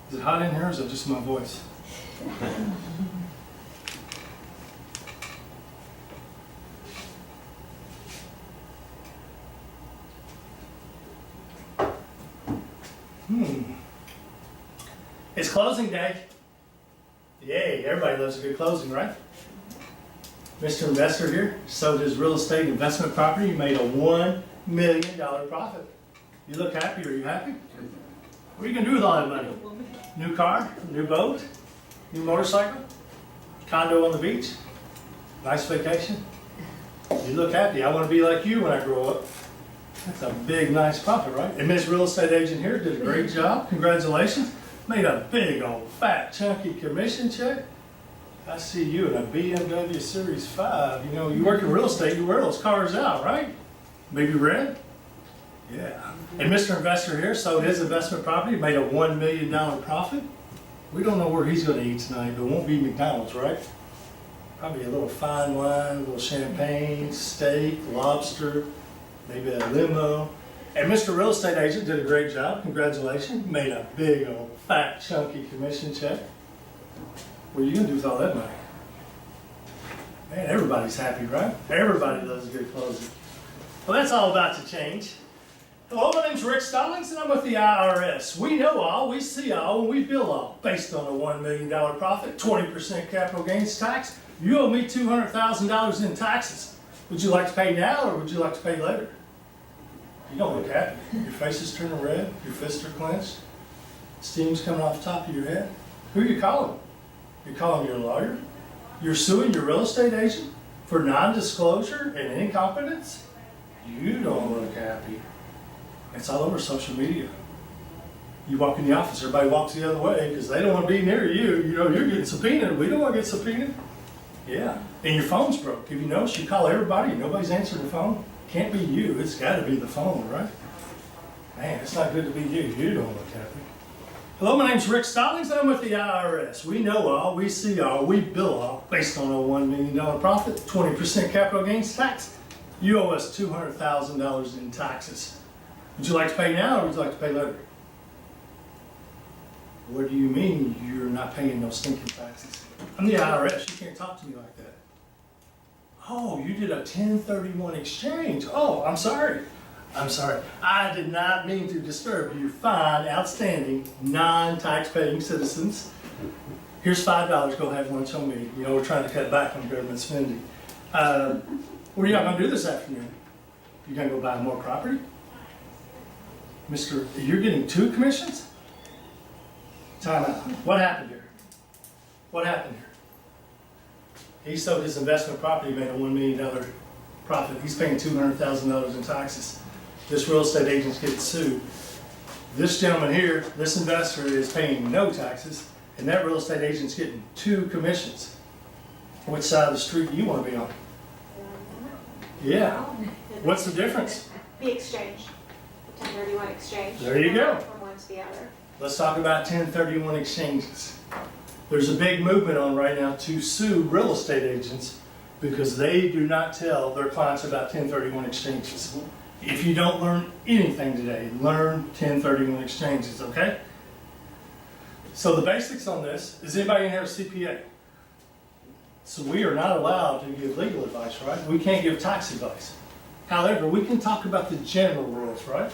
Is it hot in here, or is it just my voice? It's closing day. Yay, everybody loves a good closing, right? Mr. Investor here sold his real estate investment property. He made a $1 million profit. You look happy. Are you happy? What are you going to do with all that money? New car? New boat? New motorcycle? Condo on the beach? Nice vacation? You look happy. I want to be like you when I grow up. That's a big, nice profit, right? And Miss Real Estate Agent here did a great job. Congratulations. Made a big, old, fat, chunky commission check. I see you in a BMW Series 5. You know, you work in real estate, you wear those cars out, right? Maybe red? Yeah. And Mr. Investor here sold his investment property, made a $1 million profit. We don't know where he's going to eat tonight, but it won't be McDonald's, right? Probably a little fine wine, a little champagne, steak, lobster, maybe a limo. And Mr. Real Estate Agent did a great job. Congratulations. Made a big, old, fat, chunky commission check. What are you going to do with all that money? Man, everybody's happy, right? Everybody loves a good closing. Well, that's all about to change. Hello, my name's Rick Stallings, and I'm with the IRS. We know all, we see all, and we bill all. Based on a $1 million profit, 20% capital gains tax, you owe me $200,000 in taxes. Would you like to pay now, or would you like to pay later? You don't look happy. Your face is turning red, your fists are clenched, steam's coming off the top of your head. Who are you calling? You're calling your lawyer? You're suing your real estate agent for non-disclosure and incompetence? You don't look happy. It's all over social media. You walk in the office, everybody walks the other way because they don't want to be near you. You know, you're getting subpoenaed. We don't want to get subpoenaed. Yeah. And your phone's broke. Have you noticed? You call everybody and nobody's answering the phone? Can't be you. It's got to be the phone, right? Man, it's not good to be you. You don't look happy. Hello, my name's Rick Stallings, and I'm with the IRS. We know all, we see all, we bill all, based on a $1 million profit, 20% capital gains tax. You owe us $200,000 in taxes. Would you like to pay now, or would you like to pay later? What do you mean you're not paying no stinking taxes? I'm the IRS. You can't talk to me like that. Oh, you did a 1031 exchange. Oh, I'm sorry. I'm sorry. I did not mean to disturb you fine, outstanding, non-tax-paying citizens. Here's $5. Go have lunch on me. You know, we're trying to cut back on government spending. What are y'all going to do this afternoon? You going to go buy more property? Mister, you're getting 2 commissions? Time out. What happened here? What happened here? He sold his investment property, made a $1 million profit. He's paying $200,000 in taxes. This real estate agent's getting sued. This gentleman here, this investor is paying no taxes, and that real estate agent's getting 2 commissions. Which side of the street do you want to be on? Yeah. What's the difference? The exchange, 1031 exchange. There you go. From one to the other. Let's talk about 1031 exchanges. There's a big movement on right now to sue real estate agents because they do not tell their clients about 1031 exchanges. If you don't learn anything today, learn 1031 exchanges, okay? So the basics on this, is anybody in here a CPA? So we are not allowed to give legal advice, right? We can't give tax advice. However, we can talk about the general rules, right?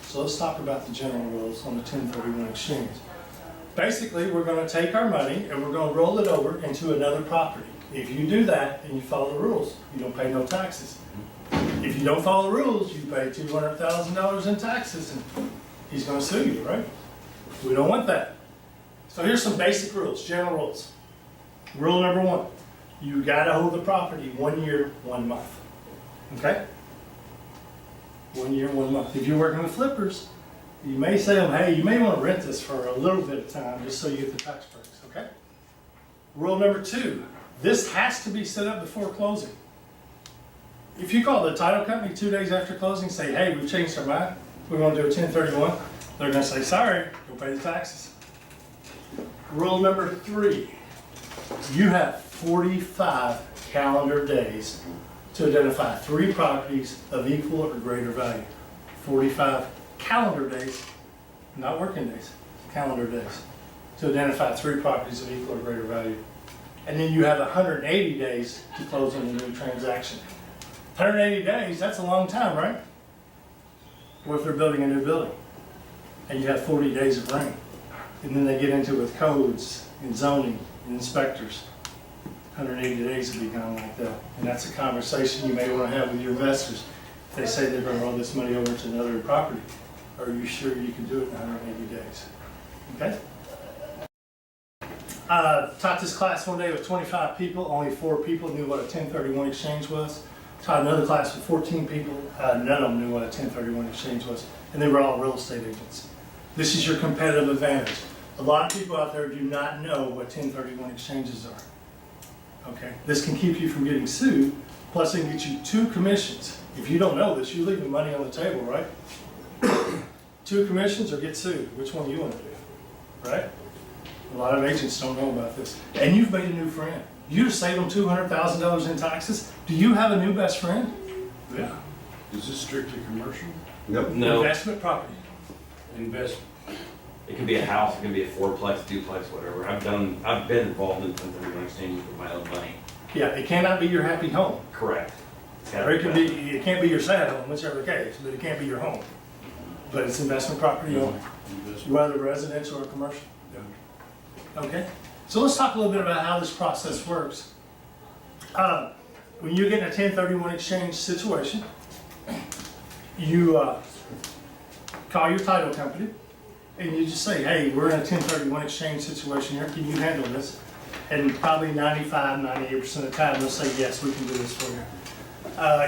So let's talk about the general rules on the 1031 exchange. Basically, we're going to take our money and we're going to roll it over into another property. If you do that and you follow the rules, you don't pay no taxes. If you don't follow the rules, you pay $200,000 in taxes and he's going to sue you, right? We don't want that. So here's some basic rules, general rules. Rule number 1, you got to hold the property 1 year, 1 month. Okay? 1 year, 1 month. If you're working with flippers, you may say to them, hey, you may want to rent this for a little bit of time just so you get the tax breaks, okay? Rule number 2, this has to be set up before closing. If you call the title company 2 days after closing and say, hey, we've changed our mind, we want to do a 1031, they're going to say, sorry, go pay the taxes. Rule number 3, you have 45 calendar days to identify 3 properties of equal or greater value. 45 calendar days, not working days, calendar days, to identify 3 properties of equal or greater value. And then you have 180 days to close on the new transaction. 180 days, that's a long time, right? What if they're building a new building? And you have 40 days of rain. And then they get into it with codes and zoning and inspectors. 180 days will be gone like that. And that's a conversation you may want to have with your investors. If they say they're going to roll this money over to another property, are you sure you can do it in 180 days? Okay? Taught this class one day with 25 people. Only 4 people knew what a 1031 exchange was. Taught another class with 14 people. None of them knew what a 1031 exchange was. And they were all real estate agents. This is your competitive advantage. A lot of people out there do not know what 1031 exchanges are. Okay? This can keep you from getting sued. Plus, it can get you 2 commissions. If you don't know this, you're leaving money on the table, right? 2 commissions or get sued. Which one do you want to do? Right? A lot of agents don't know about this. And you've made a new friend. You just saved them $200,000 in taxes. Do you have a new best friend? Yeah. Is this strictly commercial? Nope. No, Investment property. Investment. it can be a house, it can be a 4-plex, duplex, whatever. I've been involved in 1031 exchanges with my own money. Yeah, it cannot be your happy home. Correct. It's gotta Or it can be be, it can't be your sad home, whichever case, but it can't be your home. But it's investment property only, Investment. whether residential or commercial. Okay, so let's talk a little bit about how this process works. When you get in a 1031 exchange situation, you call your title company and you just say, hey, we're in a 1031 exchange situation here, can you handle this? And probably 95, 98% of the time they'll say, yes, we can do this for you.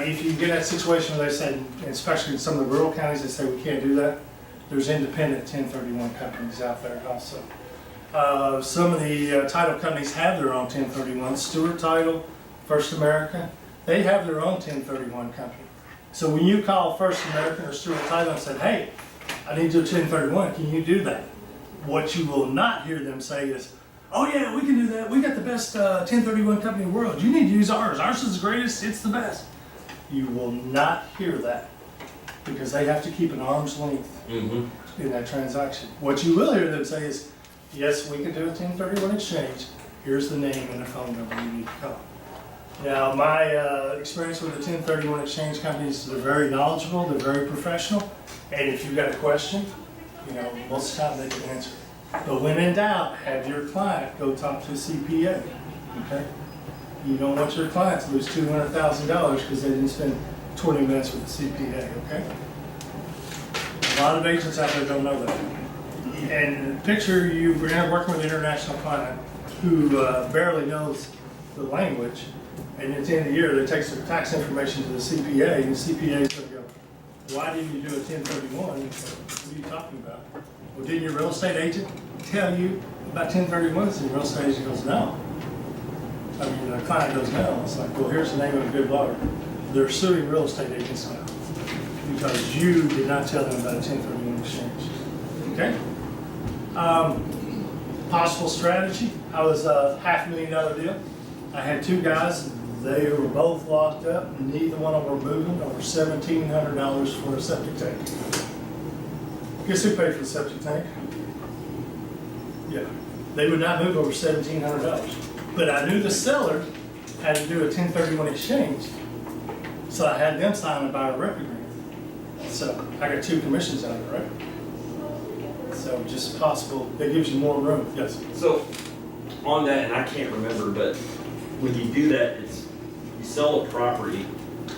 If you get that situation where they said, especially in some of the rural counties, they say we can't do that, there's independent 1031 companies out there also. Some of the title companies have their own 1031. Stewart Title, First American, they have their own 1031 company. So when you call First American or Stewart Title and said, hey, I need to do a 1031, can you do that? What you will not hear them say is, oh yeah, we can do that. We got the best 1031 company in the world. You need to use ours. Ours is the greatest. It's the best. You will not hear that because they have to keep an arm's length in that transaction. What you will hear them say is, yes, we can do a 1031 exchange. Here's the name and the phone number you need to call. Now, my experience with the 1031 exchange companies, they're very knowledgeable, they're very professional, and if you've got a question, you know, most of the time they can answer. But when in doubt, have your client go talk to a CPA, okay? You don't want your client to lose $200,000 because they didn't spend 20 minutes with the CPA, okay? A lot of agents out there don't know that. And picture you working with an international client who barely knows the language, And at the end of the year, they take their tax information to the CPA, and the CPA is gonna go, why didn't you do a 1031? What are you talking about? Well, didn't your real estate agent tell you about 1031s? And the real estate agent goes, no. I mean, the client goes, no. It's like, well, here's the name of a good lawyer. They're suing real estate agents now because you did not tell them about a 1031 exchange. Okay? Possible strategy. I was a $500,000 deal. I had two guys. They were both locked up. Neither one of them were moving. Over $1,700 for a septic tank. Guess who paid for the septic tank? Yeah. They would not move over $1,700. But I knew the seller had to do a 1031 exchange. So I had them sign a buyer rep agreement. So I got 2 commissions out of it, right? So just possible, that gives you more room. Yes. So, on that, and I can't remember, but when you do that, it's, you sell a property,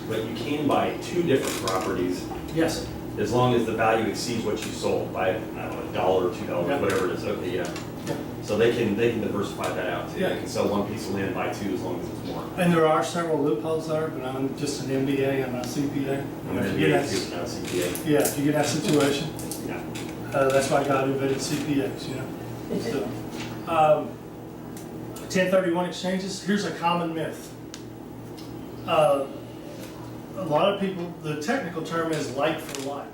but you can buy 2 different properties Yes. as long as the value exceeds what you sold by, I don't know, $1 or $2, Yeah. whatever it is. Okay, yeah. Yeah. So they can diversify that out too. Yeah. They can sell 1 piece of land, buy 2 as long as it's more. And there are several loopholes there, but I'm just an MBA, I'm not a CPA. I'm If gonna you be get a that- CPA. Yeah, if you get that situation, Yeah. that's why God invented CPAs, you know? So, 1031 exchanges, here's a common myth. A lot of people, the technical term is like for like.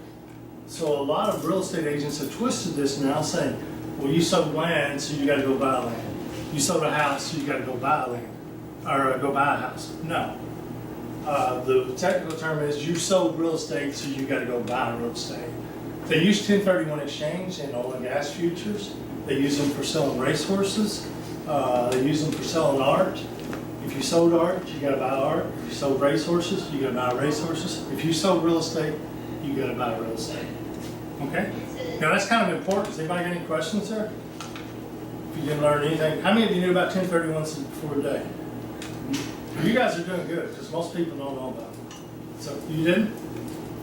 So a lot of real estate agents have twisted this now saying, well, you sold land, so you gotta go buy land. You sold a house, so you gotta go buy land, or go buy a house. No. The technical term is you sold real estate, so you gotta go buy real estate. They use 1031 exchange in oil and gas futures. They use them for selling racehorses. They use them for selling art. If you sold art, you gotta buy art. If you sold racehorses, you gotta buy racehorses. If you sold real estate, you gotta buy real estate. Okay? Now that's kind of important. Does anybody got any questions there? If you didn't learn anything, how many of you knew about 1031s before today? You guys are doing good because most people don't know about them. So you didn't?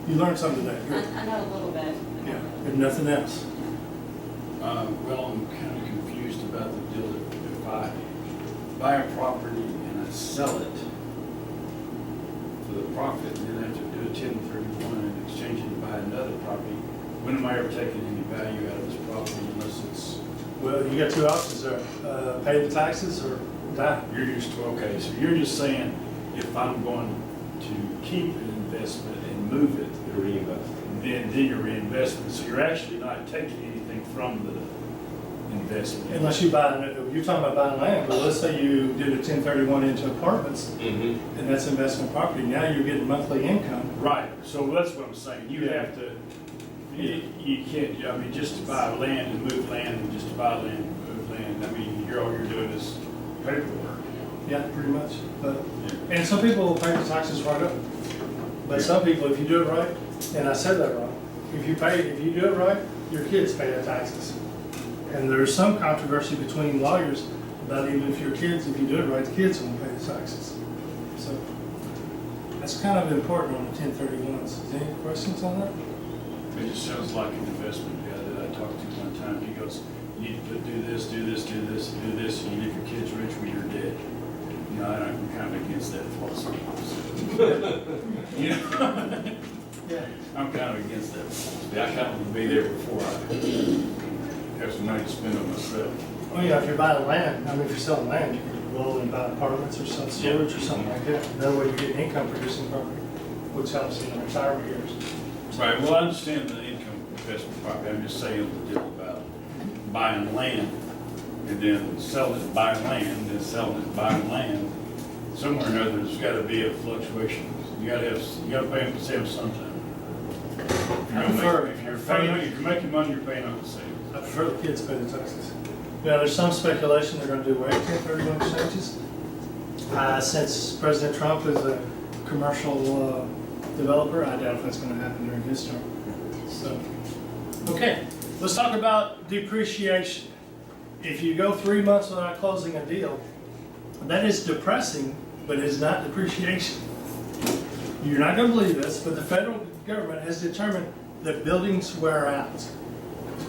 You learned something today. Good. I know a little bit. Yeah, if nothing else. Well, I'm kind of confused about the deal that if I buy a property and I sell it for the profit, and then I have to do a 1031 and exchange it and buy another property, when am I ever taking any value out of this property unless it's, Well, you got 2 options there. Pay the taxes or die. you're just, okay, so you're just saying if I'm going to keep an investment and move it, Reinvest. then your reinvestment, so you're actually not taking anything from the investment. Unless you buy, you're talking about buying land, but let's say you did a 1031 into apartments Mm-hmm. and that's investment property. Now you're getting monthly income. Right, so that's what I'm saying, you have to, you can't, I mean, just to buy land and move land, and just to buy land and move land, I mean, all you're doing is paperwork. Yeah, pretty much. But, and some people will pay the taxes right up. But some people, if you do it right, and I said that wrong, if you do it right, your kids pay the taxes. And there's some controversy between lawyers about even if your kids, if you do it right, the kids won't pay the taxes. So that's kind of important on the 1031s. Any questions on that? It just sounds like an investment guy that I talked to one time, he goes, you need to do this, do this, do this, and do this, and you leave your kids rich when you're dead. You know, I'm kind of against that philosophy. You know? Yeah. I'm kind of against that philosophy. I kind of want to be there before I have some money to spend on myself. Well, yeah, if you're buying land, I mean, if you're selling land, you can roll and buy apartments or some storage or something like that. That way you get income producing property, which helps in the retirement years. Right, well, I understand the income investment property, I'm just saying the deal about buying land and then selling it, buying land, and then selling it, buying land. Somewhere or another, there's gotta be a fluctuation, you gotta pay them to save sometime. If you're making money, you're paying on the sale. I prefer the kids pay the taxes. Now, there's some speculation they're gonna do away with 1031 exchanges. Since President Trump is a commercial developer, I doubt if that's gonna happen during his term. So, okay, let's talk about depreciation. If you go 3 months without closing a deal, that is depressing, but it's not depreciation. You're not gonna believe this, but the federal government has determined that buildings wear out. This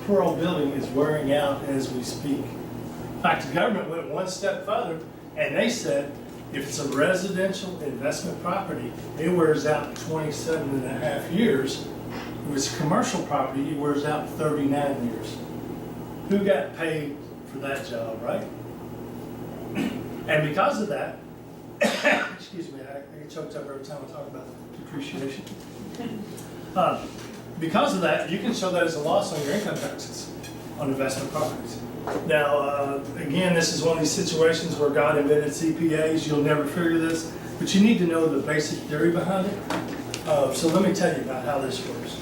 poor old building is wearing out as we speak. In fact, the government went one step further, and they said If it's a residential investment property, it wears out in 27 and a half years. If it's a commercial property, it wears out in 39 years. Who got paid for that job, right? And because of that, excuse me, I get choked up every time I talk about depreciation. Because of that, you can show that as a loss on your income taxes on investment properties. Now, again, this is one of these situations where God invented CPAs. You'll never figure this, but you need to know the basic theory behind it. So let me tell you about how this works.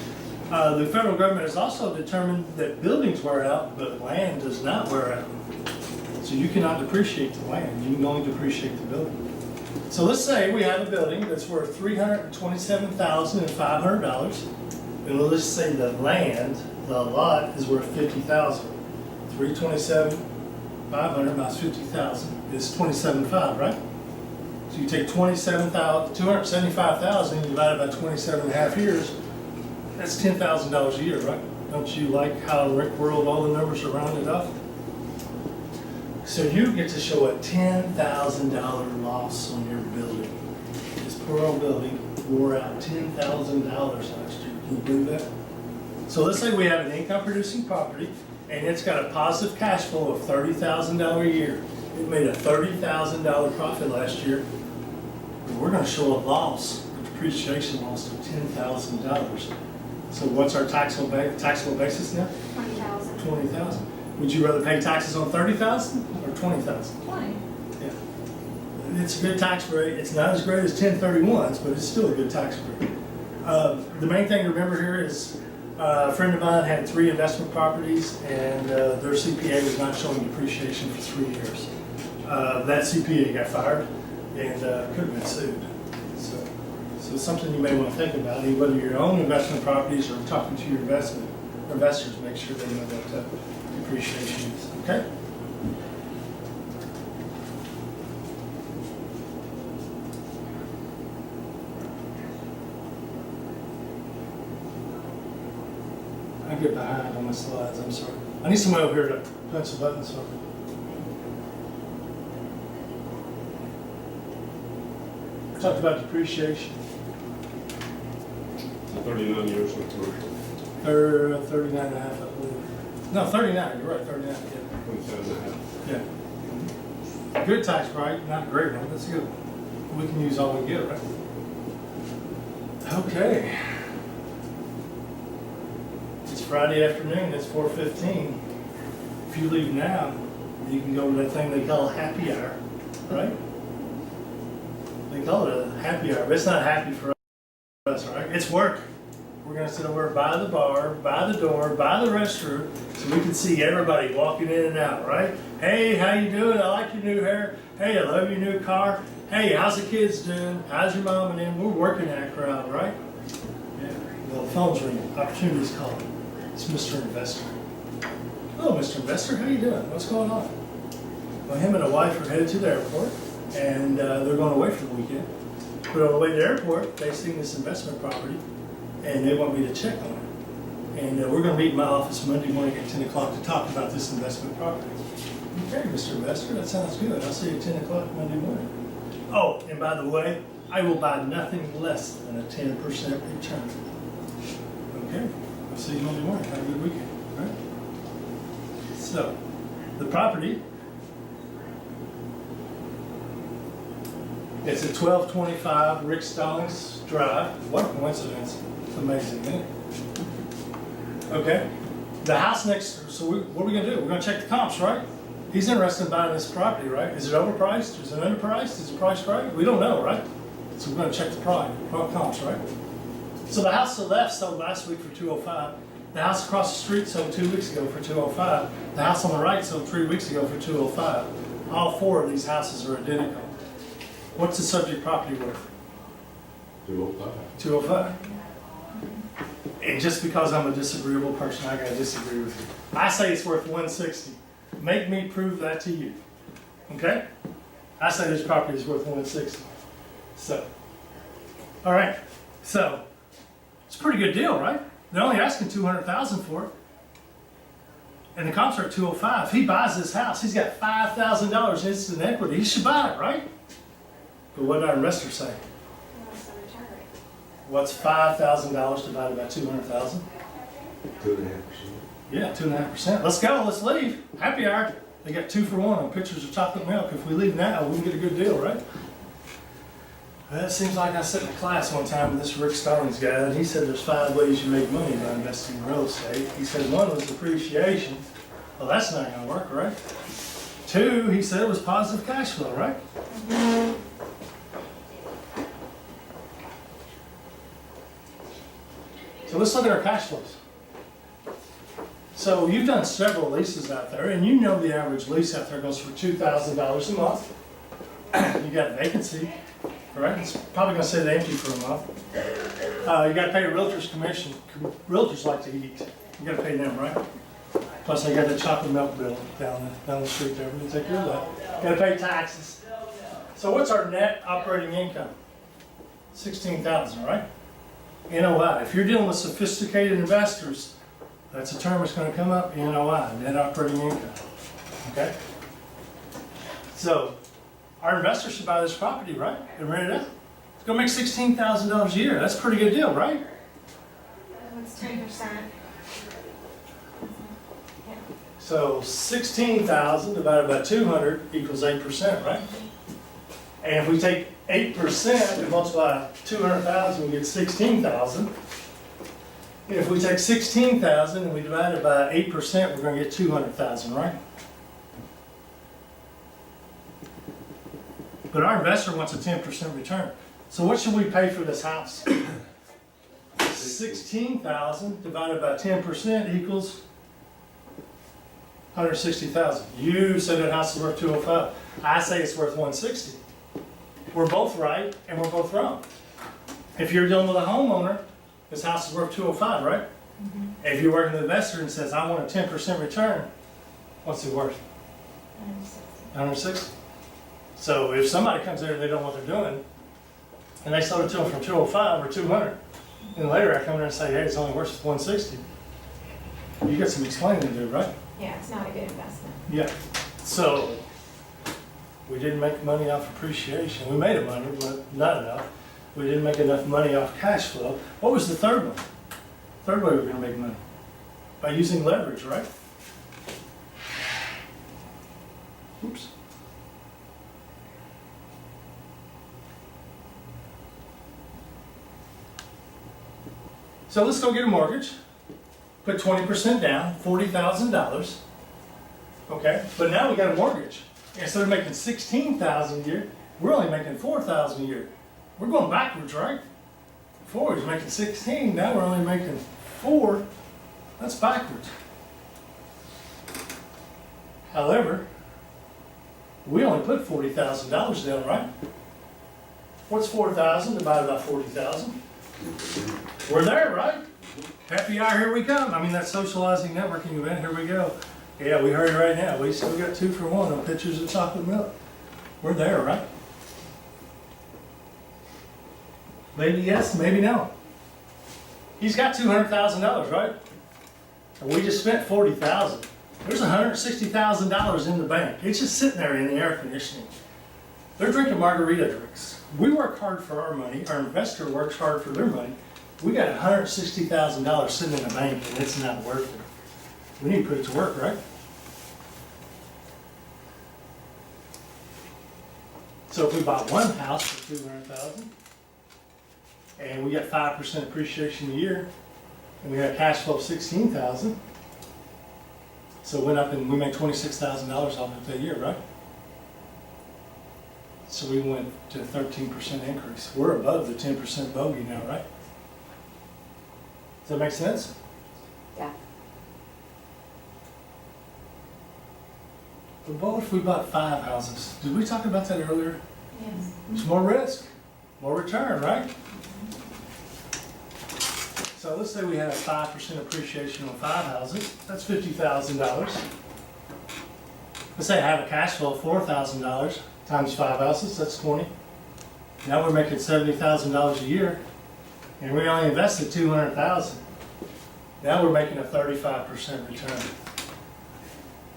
The federal government has also determined that buildings wear out, but land does not wear out. So you cannot depreciate the land. You can only depreciate the building. So let's say we have a building that's worth $327,500, and let's say the land, the lot, is worth $50,000. 327,500 minus 50,000 is 27,500, right? So you take 275,000 and divide it by 27 and a half years. That's $10,000 a year, right? Don't you like how Rick World all the numbers are rounded up? So you get to show a $10,000 loss on your building. This poor old building wore out $10,000 last year. Can you believe that? So let's say we have an income producing property and it's got a positive cash flow of $30,000 a year. It made a $30,000 profit last year. But we're going to show a loss, a depreciation loss of $10,000. So what's our taxable basis now? 20,000. 20,000. Would you rather pay taxes on 30,000 or 20,000? 20. Yeah. It's a good tax rate. It's not as great as 1031s, but it's still a good tax rate. The main thing to remember here is a friend of mine had 3 investment properties, and their CPA was not showing depreciation for 3 years. That CPA got fired and could have been sued. So it's something you may want to think about, whether your own investment properties or talking to your investors, make sure they know what depreciation is. Okay? I get behind on my slides, I'm sorry. I need somebody over here to punch the buttons for me. Talked about depreciation. 39 years in commercial, 39 and a half, I believe. No, 39, you're right, 39, yeah. 27 and a half. Yeah. Good tax rate, not a great one, that's good. We can use all we get, right? Okay. It's Friday afternoon, it's 4:15. If you leave now, you can go to that thing they call happy hour, right? They call it a happy hour, but it's not happy for us, right? It's work. We're gonna sit over by the bar, by the door, by the restroom, so we can see everybody walking in and out, right? Hey, how you doing? I like your new hair. Hey, I love your new car. Hey, how's the kids doing? How's your mom and them? We're working that crowd, right? Yeah. Well, the phone's ringing. Opportunity's calling. It's Mr. Investor. Hello, Mr. Investor. How you doing? What's going on? Well, him and a wife are headed to the airport, and they're going away for the weekend. But on the way to the airport, they seen this investment property, and they want me to check on it. And we're going to meet in my office Monday morning at 10 o'clock to talk about this investment property. Okay, Mr. Investor, that sounds good. I'll see you at 10 o'clock Monday morning. Oh, and by the way, I will buy nothing less than a 10% return. Okay, I'll see you Monday morning. Have a good weekend. All right? So, the property, it's at 1225 Rick Stallings Drive. What a coincidence. It's amazing, isn't it? Okay. The house next, so what are we going to do? We're going to check the comps, right? He's interested in buying this property, right? Is it overpriced? Is it underpriced? Is it priced right? We don't know, right? So we're going to check the comps, right? So the house to the left sold last week for $205. The house across the street sold 2 weeks ago for $205. The house on the right sold 3 weeks ago for $205. All 4 of these houses are identical. What's the subject property worth? 205. 205. And just because I'm a disagreeable person, I gotta disagree with you. I say it's worth 160. Make me prove that to you. Okay? I say this property is worth 160. So, all right. So, it's a pretty good deal, right? They're only asking $200,000 for it. And the comps are at 205. If he buys this house, he's got $5,000 instant equity. He should buy it, right? But what did our investor say? What's the return rate? What's $5,000 divided by 200,000? 2.5%. Yeah, 2.5%. Let's go, let's leave. Happy hour. They got 2 for 1 on pitchers of chocolate milk. If we leave now, we can get a good deal, right? Well, it seems like I sat in a class one time with this Rick Stallings guy, and he said there's 5 ways you make money by investing in real estate. He said one was appreciation. Well, that's not gonna work, right? 2, he said, was positive cash flow, right? So let's look at our cash flows. So you've done several leases out there, and you know the average lease out there goes for $2,000 a month. You got vacancy, right? It's probably gonna sit empty for a month. You gotta pay a realtor's commission. Realtors like to eat. You gotta pay them, right? Plus they got the chocolate milk bill down the street there. We take care of that. Gotta pay taxes. So what's our net operating income? 16,000, right? NOI. If you're dealing with sophisticated investors, that's a term that's going to come up, NOI, net operating income. Okay? So, our investors should buy this property, right? And rent it out. It's going to make $16,000 a year. That's a pretty good deal, right? What's 10%? So, 16,000 divided by 200 equals 8%, right? And if we take 8% and multiply 200,000, we get 16,000. And if we take 16,000 and we divide it by 8%, we're going to get 200,000, right? But our investor wants a 10% return. So what should we pay for this house? 16,000 divided by 10% equals 160,000. You said that house is worth 205. I say it's worth 160. We're both right and we're both wrong. If you're dealing with a homeowner, this house is worth 205, right? Mm-hmm. If you're working with an investor and says, I want a 10% return, what's it worth? 160. So if somebody comes in and they don't know what they're doing, and they sold it to them for 205 or 200, and later I come in and say, hey, it's only worth 160, you got some explaining to do, right? Yeah, it's not a good investment. Yeah. So we didn't make money off appreciation. We made money, but not enough. We didn't make enough money off cash flow. What was the third one? Third way we were going to make money? By using leverage, right? Oops. So let's go get a mortgage. Put 20% down, $40,000. Okay, but now we got a mortgage. Instead of making $16,000 a year, we're only making $4,000 a year. We're going backwards, right? Before we was making 16, now we're only making 4. That's backwards. However, we only put $40,000 down, right? What's 4,000 divided by 40,000? We're there, right? Happy hour, here we come. I mean, that socializing networking event, here we go. Yeah, we heard it right now. We still got 2 for 1 on pitchers of chocolate milk. We're there, right? Maybe yes, maybe no. He's got $200,000, right? And we just spent $40,000. There's $160,000 in the bank. It's just sitting there in the air conditioning. They're drinking margarita drinks. We work hard for our money. Our investor works hard for their money. We got $160,000 sitting in the bank, and it's not worth it. We need to put it to work, right? So if we bought one house for $200,000, and we got 5% appreciation a year, and we had cash flow of $16,000, so it went up and we made $26,000 off of that year, right? So we went to a 13% increase. We're above the 10% bogey now, right? Does that make sense? Yeah. But what if we bought 5 houses? Did we talk about that earlier? Yes. It's more risk, more return, right? So let's say we had a 5% appreciation on 5 houses. That's $50,000. Let's say I have a cash flow of $4,000 times 5 houses. That's 20. Now we're making $70,000 a year, and we only invested $200,000. Now we're making a 35% return.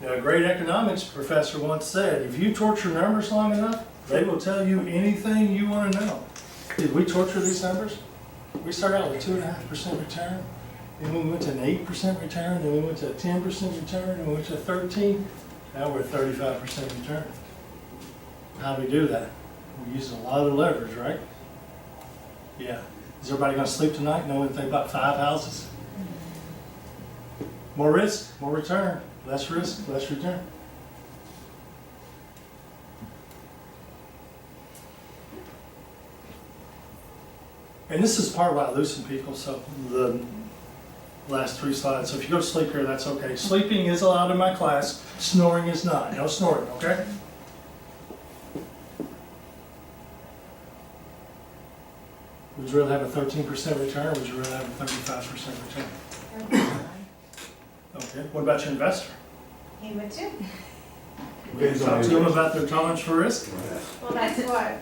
Now, a great economics professor once said, if you torture numbers long enough, They will tell you anything you want to know. Did we torture these numbers? We started out with 2.5% return, then we went to an 8% return, then we went to a 10% return, and we went to a 13%. Now we're at 35% return. How do we do that? We use a lot of leverage, right? Yeah. Is everybody gonna sleep tonight knowing they bought 5 houses? More risk, more return. Less risk, less return. And this is part of why I lose some people, so the last 3 slides. So if you go to sleep here, that's okay. Sleeping is allowed in my class, snoring is not. No snoring, okay? Would you rather have a 13% return, or would you rather have a 35% return? Okay, what about your investor? He would too. We can talk to them about their tolerance for risk. Well, that's what.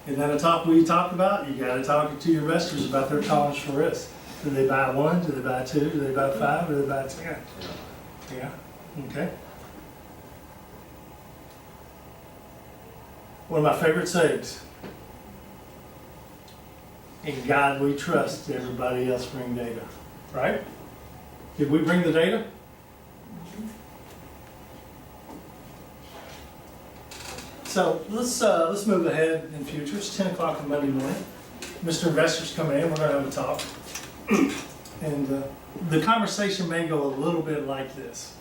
Isn't that a talk we talk about? You gotta talk to your investors about their tolerance for risk. Do they buy 1? Do they buy 2? Do they buy 5? Or do they buy 10? Yeah, okay. One of my favorite sayings. In God we trust, everybody else bring data, right? Did we bring the data? So let's move ahead in future. It's 10 o'clock on Monday morning. Mr. Investor's coming in, we're gonna have a talk. And the conversation may go a little bit like this.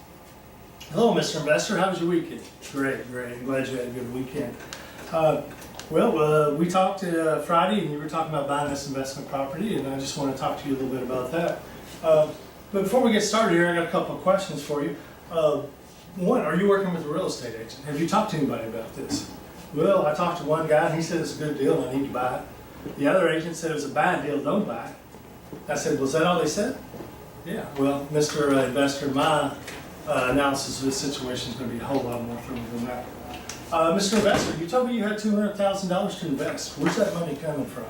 Hello, Mr. Investor, how was your weekend? Great, great, I'm glad you had a good weekend. We talked Friday, and you were talking about buying this investment property, and I just want to talk to you a little bit about that. But before we get started here, I got a couple of questions for you. One, are you working with a real estate agent? Have you talked to anybody about this? Well, I talked to one guy, and he said it's a good deal, and I need to buy it. The other agent said it's a bad deal, don't buy it. I said, was that all they said? Yeah, well, Mr. Investor, my analysis of this situation is going to be a whole lot more thorough than that. Mr. Investor, you told me you had $200,000 to invest. Where's that money coming from?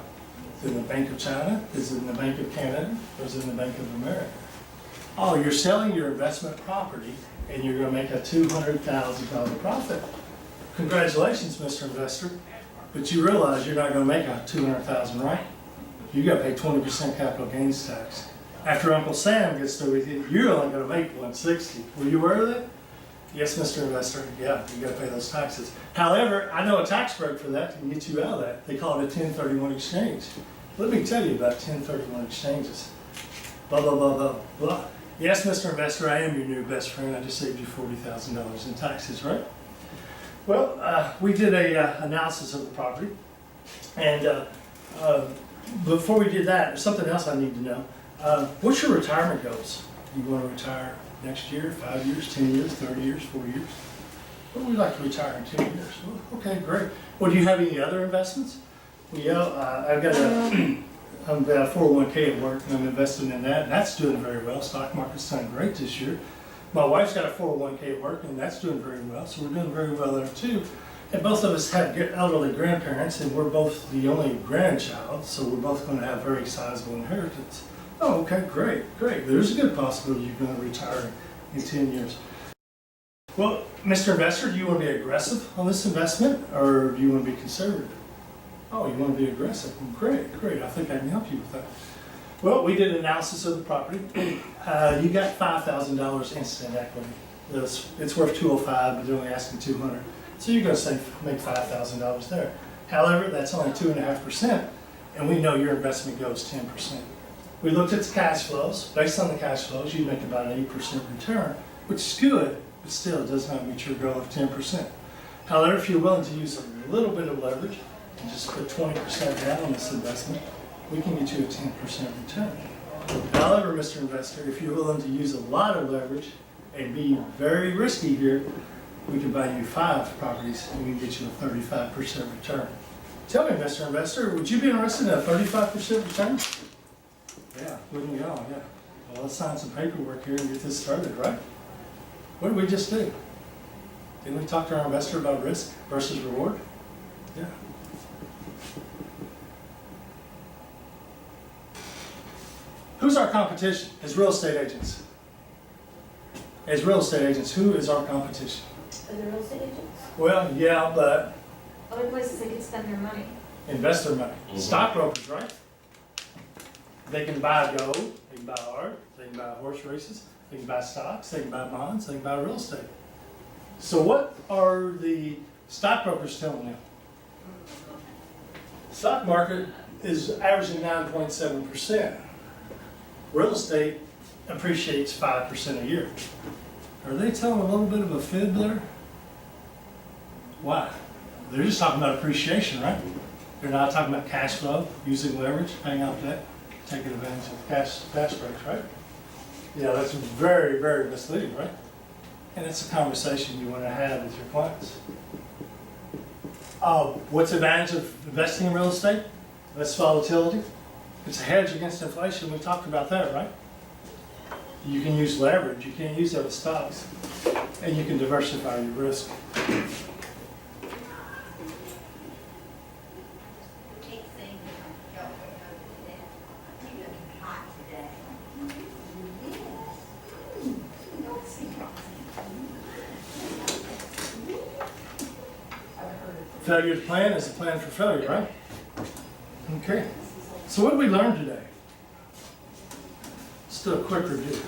Is it in the Bank of China? Is it in the Bank of Canada? Or is it in the Bank of America? Oh, you're selling your investment property and you're going to make a $200,000 profit. Congratulations, Mr. Investor. But you realize you're not going to make a $200,000, right? You got to pay 20% capital gains tax. After Uncle Sam gets through with you, you're only going to make $160. Were you aware of that? Yes, Mr. Investor, yeah, you gotta pay those taxes. However, I know a tax break for that to get you out of that. They call it a 1031 exchange. Let me tell you about 1031 exchanges. Blah, blah, blah, blah, blah. Yes, Mr. Investor, I am your new best friend. I just saved you $40,000 in taxes, right? Well, we did a analysis of the property. And before we did that, there's something else I need to know. What's your retirement goals? You wanna retire next year, 5 years, 10 years, 30 years, 4 years? Well, we'd like to retire in 10 years. Well, okay, great. Well, do you have any other investments? Well, yeah, I've got I'm got a 401k at work, and I'm investing in that, and that's doing very well. Stock market's done great this year. My wife's got a 401k at work, and that's doing very well, so we're doing very well there too. And both of us have elderly grandparents, and we're both the only grandchild, so we're both going to have very sizable inheritance. Oh, okay, great, great. There's a good possibility you're going to retire in 10 years. Well, Mr. Investor, do you want to be aggressive on this investment, or do you want to be conservative? Oh, you want to be aggressive? Well, great, great. I think I can help you with that. Well, we did an analysis of the property. You got $5,000 instant equity. It's worth $205, but they're only asking $200. So you're going to make $5,000 there. However, that's only 2.5%, and we know your investment goes 10%. We looked at the cash flows. Based on the cash flows, you make about an 8% return, which is good, but still does not meet your goal of 10%. However, if you're willing to use a little bit of leverage and just put 20% down on this investment, we can get you a 10% return. However, Mr. Investor, if you're willing to use a lot of leverage and be very risky here, we can buy you 5 properties and we can get you a 35% return. Tell me, Mr. Investor, would you be interested in a 35% return? Yeah, wouldn't we all? Yeah. Well, let's sign some paperwork here and get this started, right? What did we just do? Didn't we talk to our investor about risk versus reward? Yeah. Who's our competition as real estate agents? As real estate agents, who is our competition? Are the real estate agents? Well, yeah, but Other places they can spend their money. Invest their money. Mhm. Stockbrokers, right? They can buy gold, they can buy art, they can buy horse races, they can buy stocks, they can buy bonds, they can buy real estate. So what are the stockbrokers telling them? Stock market is averaging 9.7%. Real estate appreciates 5% a year. Are they telling a little bit of a fib there? Why? They're just talking about appreciation, right? They're not talking about cash flow, using leverage, paying off debt, taking advantage of cash breaks, right? Yeah, that's very, very misleading, right? And it's a conversation you want to have with your clients. What's the advantage of investing in real estate? Less volatility. It's a hedge against inflation. We talked about that, right? You can use leverage. You can't use that with stocks. And you can diversify your risk. Failure to plan is a plan for failure, right? Okay. So what did we learn today? Let's do a quick review.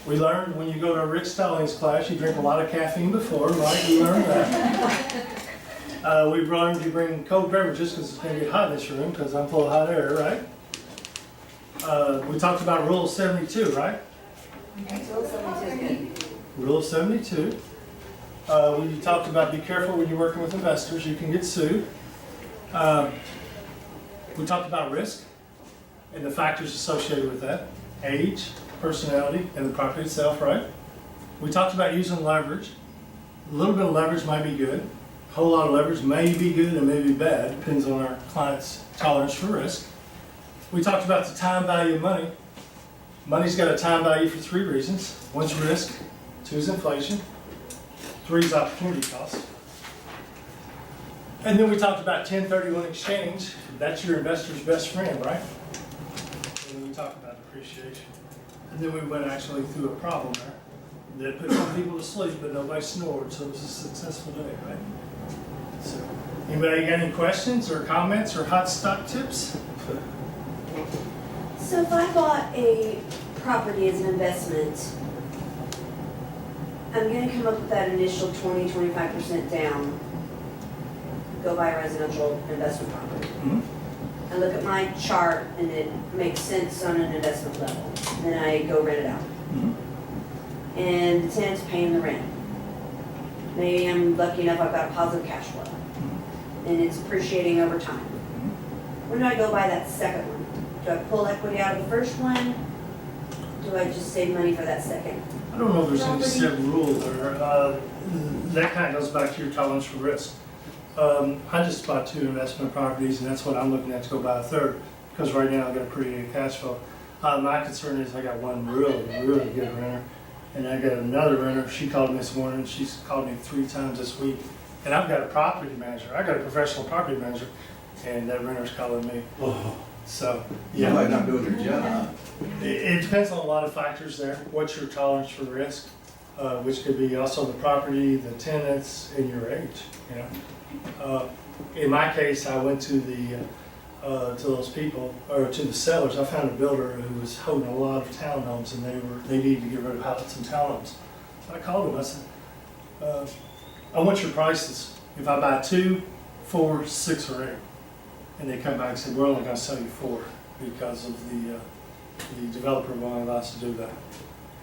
We learned when you go to a Rick Stallings class, you drink a lot of caffeine before, right? We learned that. We learned you bring cold beverages because it's going to get hot in this room because I'm full of hot air, right? We talked about Rule of 72, right? Rule of 72. We talked about be careful when you're working with investors, you can get sued. We talked about risk and the factors associated with that. Age, personality, and the property itself, right? We talked about using leverage. A little bit of leverage might be good. A whole lot of leverage may be good and may be bad, depends on our client's tolerance for risk. We talked about the time value of money. Money's got a time value for 3 reasons. 1's risk, 2 is inflation, 3 is opportunity cost. And then we talked about 1031 exchange. That's your investor's best friend, right? And then we talked about depreciation. And then we went actually through a problem there that put some people to sleep, but nobody snored, so it was a successful day, right? So, anybody got any questions or comments or hot stock tips? So if I bought a property as an investment, I'm gonna come up with that initial 20-25% down, go buy a residential investment property. Mhm. I look at my chart and it makes sense on an investment level, then I go rent it out. Mhm. And the tenant's paying the rent. Maybe I'm lucky enough I've got a positive cash flow, and it's appreciating over time. When do I go buy that second one? Do I pull equity out of the first one? Do I just save money for that second? I don't know if there's any Property. set rule there. That kind of goes back to your tolerance for risk. I just bought 2 investment properties, and that's what I'm looking at to go buy a third, because right now I've got a pretty good cash flow. My concern is I got one really, really good renter, and I got another renter. She called me this morning. She's called me 3 times this week, and I've got a property manager. I got a professional property manager, and that renter's calling me. So, yeah. Somebody not doing their job. It depends on a lot of factors there. What's your tolerance for risk? Which could be also the property, the tenants, and your age. You know, in my case, I went to to those people or to the sellers. I found a builder who was holding a lot of townhomes, and they needed to get rid of houses and townhomes. So I called him. I said, "I want your prices. If I buy 2, 4, 6, or 8." And they come back and say, "We're only going to sell you 4 because of the developer won't allow us to do that."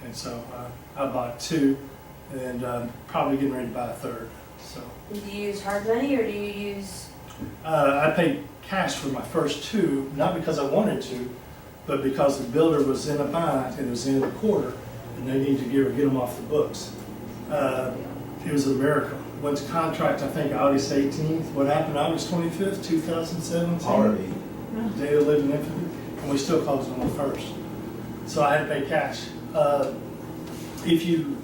And so I bought 2, and probably getting ready to buy a third. So Do you use hard money or do you use? I paid cash for my first 2, not because I wanted to, but because the builder was in a bind and it was the end of the quarter, and they needed to get them off the books. It was a miracle. Went to contract, I think, August 18th. What happened August 25th, 2017? Already. Day of living infamy, and we still closed on the 1st. So I had to pay cash. Are you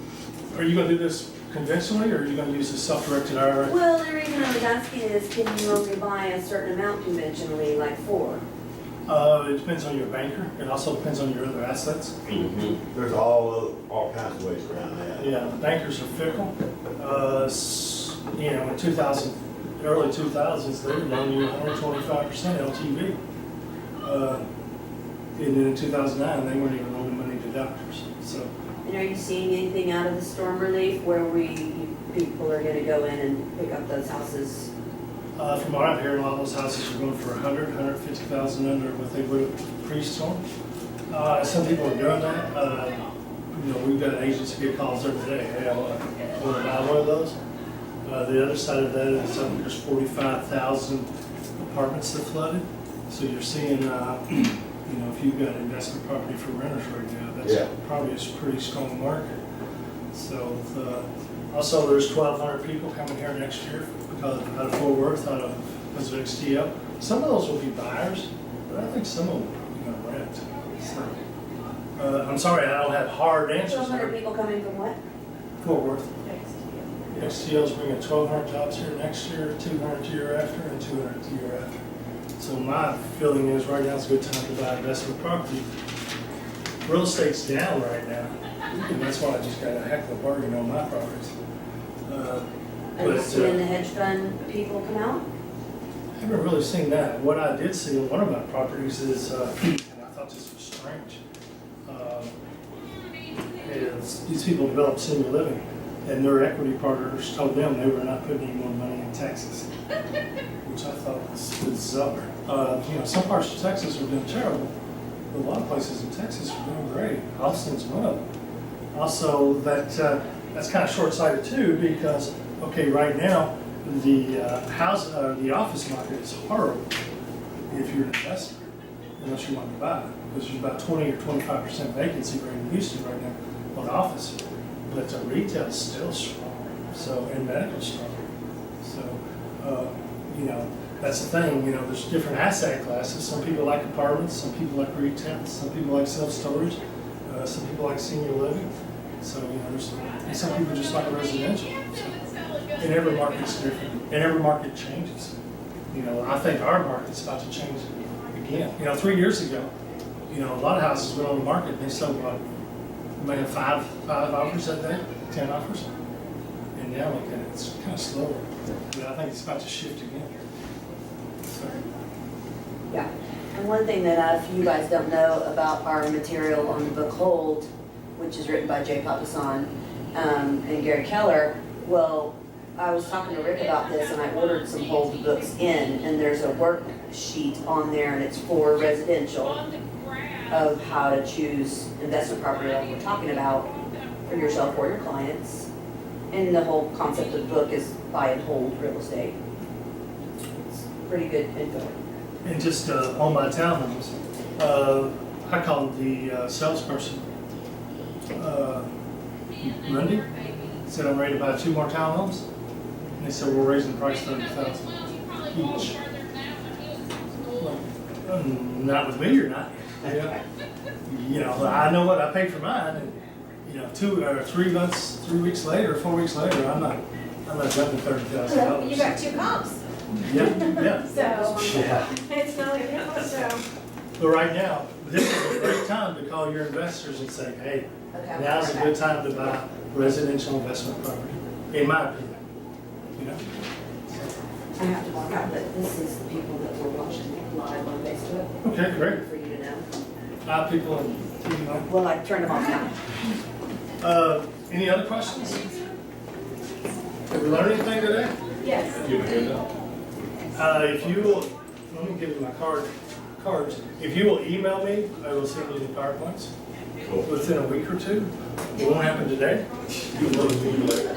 going to do this conventionally, or are you going to use a self-directed IRA? Well, the reason I was asking is, can you only buy a certain amount conventionally, like 4? It depends on your banker. It also depends on your other assets. There's all kinds of ways around that. Yeah, the bankers are fickle. In early 2000s, they were loaning you 125% LTV. And then in 2009, they weren't even loaning money to doctors. So And are you seeing anything out of the storm relief where people are gonna go in and pick up those houses? from what I'm hearing, a lot of those houses are going for 150,000 under what they would have pre-storm. Some people are doing that. We've got agents who get calls every day. Hey, I want to buy one of those. The other side of that is there's 45,000 apartments that flooded. So you're seeing, if you've got investment property for renters right now, that's Yeah. probably a pretty strong market. So also there's 1,200 people coming here next year out of Fort Worth, because of XTO. Some of those will be buyers, but I think some of them are going to rent. So, I'm sorry, I don't have hard answers 1,200 there. people coming from what? Fort Worth. XTO's bringing 1,200 jobs here next year, 200 the year after, and 200 the year after. So my feeling is right now is a good time to buy investment property. Real estate's down right now, and that's why I just got a heck of a bargain on my properties. Are you But, seeing the hedge fund people come out? I haven't really seen that. What I did see on one of my properties is, and I thought this was strange, is these people developed senior living, and their equity partners told them they were not putting any more money in Texas, which I thought was bizarre. Some parts of Texas are doing terrible, but a lot of places in Texas are doing great. Austin's one of them. Also, that's kind of short-sighted too, because right now the the office market is horrible if you're an investor, unless you want to buy, because there's about 20 or 25% vacancy rate in Houston right now on office, but the retail's still strong, and medical's strong. So that's the thing. There's different asset classes. Some people like apartments, some people like retail, some people like self-storage, some people like senior living. So and some people just like residential. So, and every market's different, and every market changes. I think our market's about to change again. 3 years ago, a lot of houses went on the market and they sold maybe five offers that day, 10 offers. And now look at it, it's kind of slower. But I think it's about to shift again. So, Yeah. And one thing that you guys don't know about our material on the book Hold, which is written by Jay Papasan and Gary Keller, well, I was talking to Rick about this and I ordered some Hold books in, and there's a worksheet on there and it's for residential of how to choose investment property like we're talking about for yourself or your clients. And the whole concept of the book is buy and hold real estate. It's pretty good info. and just on my townhomes, I called the salesperson Monday, said I'm ready to buy 2 more townhomes. And they said, we're raising the price $30,000 each. Well, not with me, you're not. I know what I paid for mine, and 2 or 3 months, 3 weeks later, 4 weeks later, I'm not jumping $30,000. You got 2 comps, Yeah. so Yeah. it's not like, so. But right now, this is a great time to call your investors and say, hey, Okay. now's a good time to buy residential investment property, in my opinion. I have to walk out, but this is the people that were watching live on Facebook. Okay, great. For you to know. People and TV. Well, I turned them off now. Any other questions? Have we learned anything today? Yes. Give a handout. If you will, let me give you my cards. If you will email me, I will send you the PowerPoints Cool. within a week or 2. It won't happen today. You know the thing later.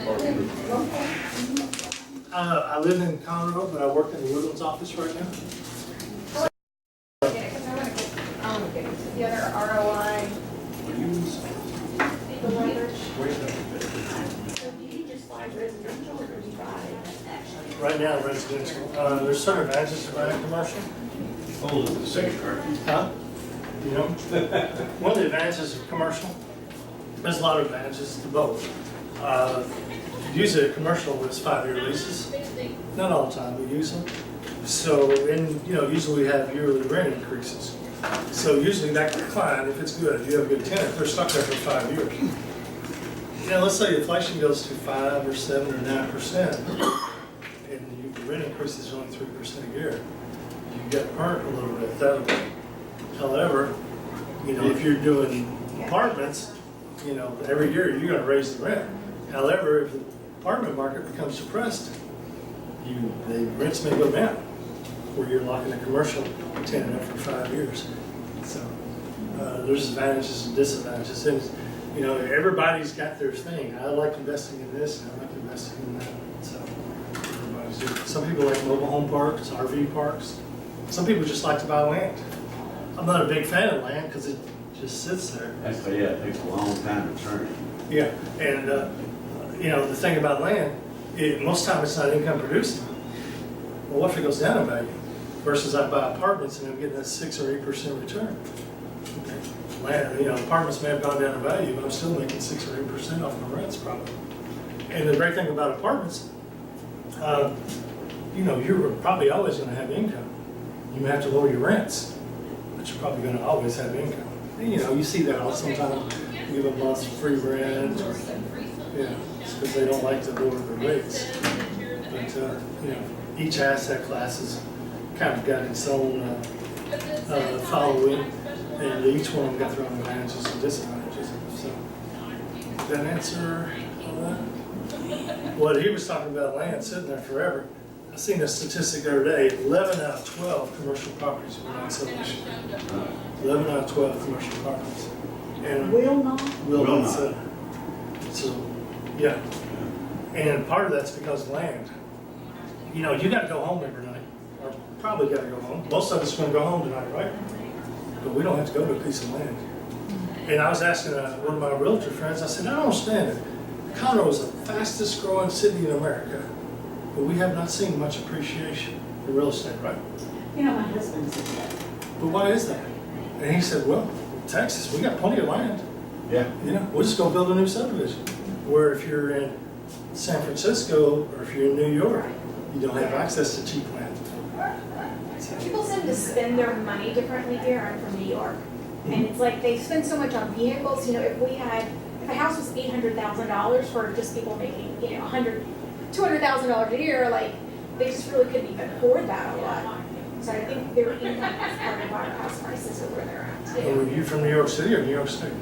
I live in Conroe, but I work in the Woodlands office right now. Yeah, because I want to get the other ROI, the leverage. So do you just buy residential or do you buy? Right now, residential. There's certain advantages to buying commercial. Hold it the second card. Huh? One of the advantages of commercial, there's a lot of advantages to both. Usually a commercial is 5-year leases. Not all the time, we use them. So, usually we have yearly rent increases. So usually that client, if it's good, if you have a good tenant, they're stuck there for 5 years. Let's say inflation goes to 5 or 7 or 9%, and rent increases are only 3% a year. You get burnt a little bit that way. However, you know, if you're doing apartments, you know, every year you're gonna raise the rent. However, if the apartment market becomes depressed, the rents may go down, where you're locking a commercial tenant up for 5 years. So, there's advantages and disadvantages. And, you know, everybody's got their thing. I like investing in this, and I like investing in that. So, everybody's different. Some people like mobile home parks, RV parks. Some people just like to buy land. I'm not a big fan of land because it just sits there. Actually, yeah, it takes a long time to turn. Yeah, and, you know, the thing about land, most time it's not income producing. Well, what if it goes down in value? Versus I buy apartments and I'm getting a 6 or 8% return. Okay. Land, you know, apartments may have gone down in value, but I'm still making 6 or 8% off my rents probably. And the great thing about apartments, you know, you're probably always gonna have income. You may have to lower your rents, but you're probably gonna always have income. And, you know, you see that all sometimes, you give a month free rent, or, yeah, it's because they don't like to lower the rates. But, you know, each asset class has kind of got its own following, and each one of them got their own advantages and disadvantages. So, did that answer all that? What he was talking about, land sitting there forever. I seen a statistic the other day, 11 out of 12 commercial properties were not sold this year. 11 out of 12 commercial properties. And Will not? will Will not not. sell. So, yeah. And part of that's because of land. You know, you gotta go home every night, or probably gotta go home. Most of us are gonna go home tonight, right? But we don't have to go to a piece of land. And I was asking one of my realtor friends, I said, I don't understand it. Conroe is the fastest growing city in America, but we have not seen much appreciation in real estate, right? You know, my husband said that. But why is that? And he said, well, Texas, we got plenty of land. Yeah. You know, we'll just go build a new subdivision. Where if you're in San Francisco or if you're in New York, you don't have access to cheap land. People tend to spend their money differently here. I'm from New York. And it's like they spend so much on vehicles. You know, if a house was $800,000 for just people making, you know, $200,000 a year, like they just really couldn't even afford that a lot. So I think their income is part of why house prices are where they're at Are too. you from New York City or New York State?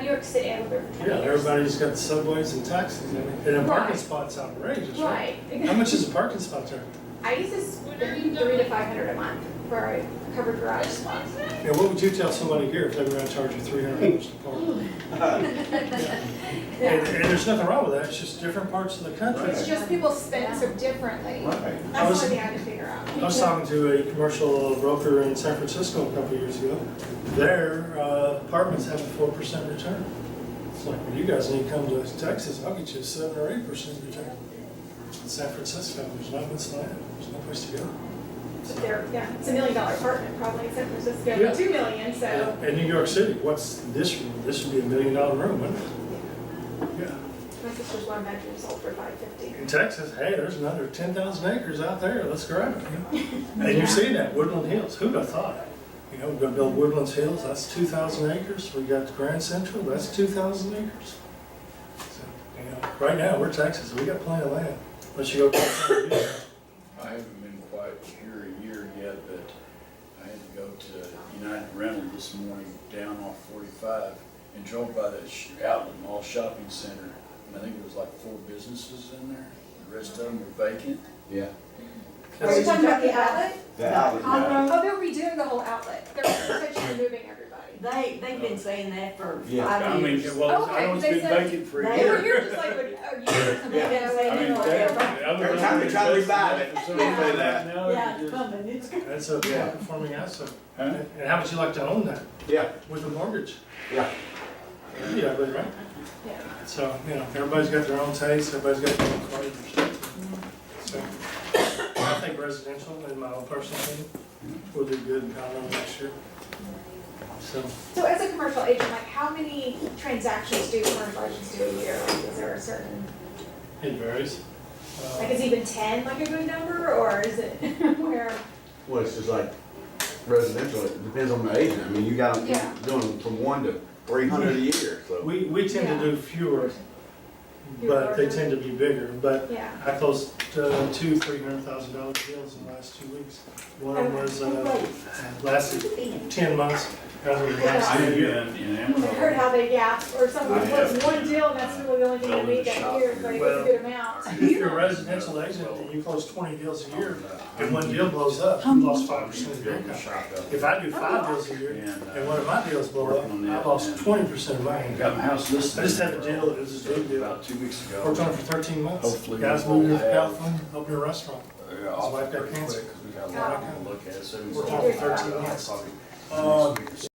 New York City, I lived there for 10 Yeah, years. everybody's got subways and taxis. I mean, and a parking Right. spot's outrageous, right? Right. How much is a parking spot there? I used to spend $300 to $500 a month for a covered garage spot. Yeah, what would you tell somebody here if they were gonna charge you $300 to park? And there's nothing wrong with that, it's just different parts of the country. It's just people spend so differently. Right. That's one thing I had to figure out. I was talking to a commercial broker in San Francisco a couple of years ago. Their apartments have a 4% return. It's like, well, you guys need to come to Texas, I'll get you a 7 or 8% return. In San Francisco, there's not much land, there's no place to go. But they're, yeah, it's $1 million apartment probably in San Francisco, Yeah. but $2 million, so. In New York City, what's this room? This would be $1 million room, wouldn't it? Yeah. My sister's one bedroom sold for $550. In Texas, hey, there's another 10,000 acres out there, let's grab it. You know? And you see that, Woodland Hills, who'd have thought? You know, we're gonna build Woodlands Hills, that's 2,000 acres. We got Grand Central, that's 2,000 acres. So, you know, right now, we're Texas, we got plenty of land, unless you go California. I haven't been quite here a year yet, but I had to go to United Rental this morning down off 45 and drove by that outlet mall shopping center. And I think there was like 4 businesses in there. The rest of them were vacant. Yeah. Are you talking about the outlet? The outlet, yeah. Oh, they're redoing the whole outlet. They're essentially moving everybody. They've been saying that for Yeah. 5 years. Well, I know it's Okay, been they said- vacant for a They They were year. here just like a year or something. They've been saying I mean, it like that- ever. Every time they try to revive it, For some they reason, say that. now Yeah, it's it's just- coming, it's coming. That's a Yeah. performing asset. Huh? And how would you like to own that Yeah, with a mortgage? yeah. Yeah, but right? Yeah. So, you know, everybody's got their own taste, everybody's got their own flavors. So, I think residential, in my own personal opinion, will do good in Conroe next year. So, So as a commercial agent, like how many transactions do commercial agents do a year? Like is there a certain, it varies. like is even 10 like a good number or is it where? Well, it's just like residential, it depends on the agent. I mean, you got them Yeah. doing from 1 to 300 a year, so. We tend to do fewer but they tend to be bigger. But Yeah. I closed $200,000-$300,000 deals in the last 2 weeks. One of them was lasted 10 months. Rather than I lasting a knew year. in I heard Amarillo, how they, yeah, or someone I closed have one deal and that's really the only thing they made that year, but it was a good amount. If you're a residential agent and you close 20 deals a year, and one deal blows up, you lost 5% of your income. If I do 5 deals a year, and one of my deals blow up, I lost 20% of my I income. got my house listed. I just had a deal, it was a big deal. About 2 weeks ago. Worked on it for 13 months. Hopefully Guys we'll moved here from have- California, opened a restaurant. I'll wife got pretty cancer. quick, 'cause we got a lot to look at, so. Worked on it for 13 months. Probably Uh, next week or so.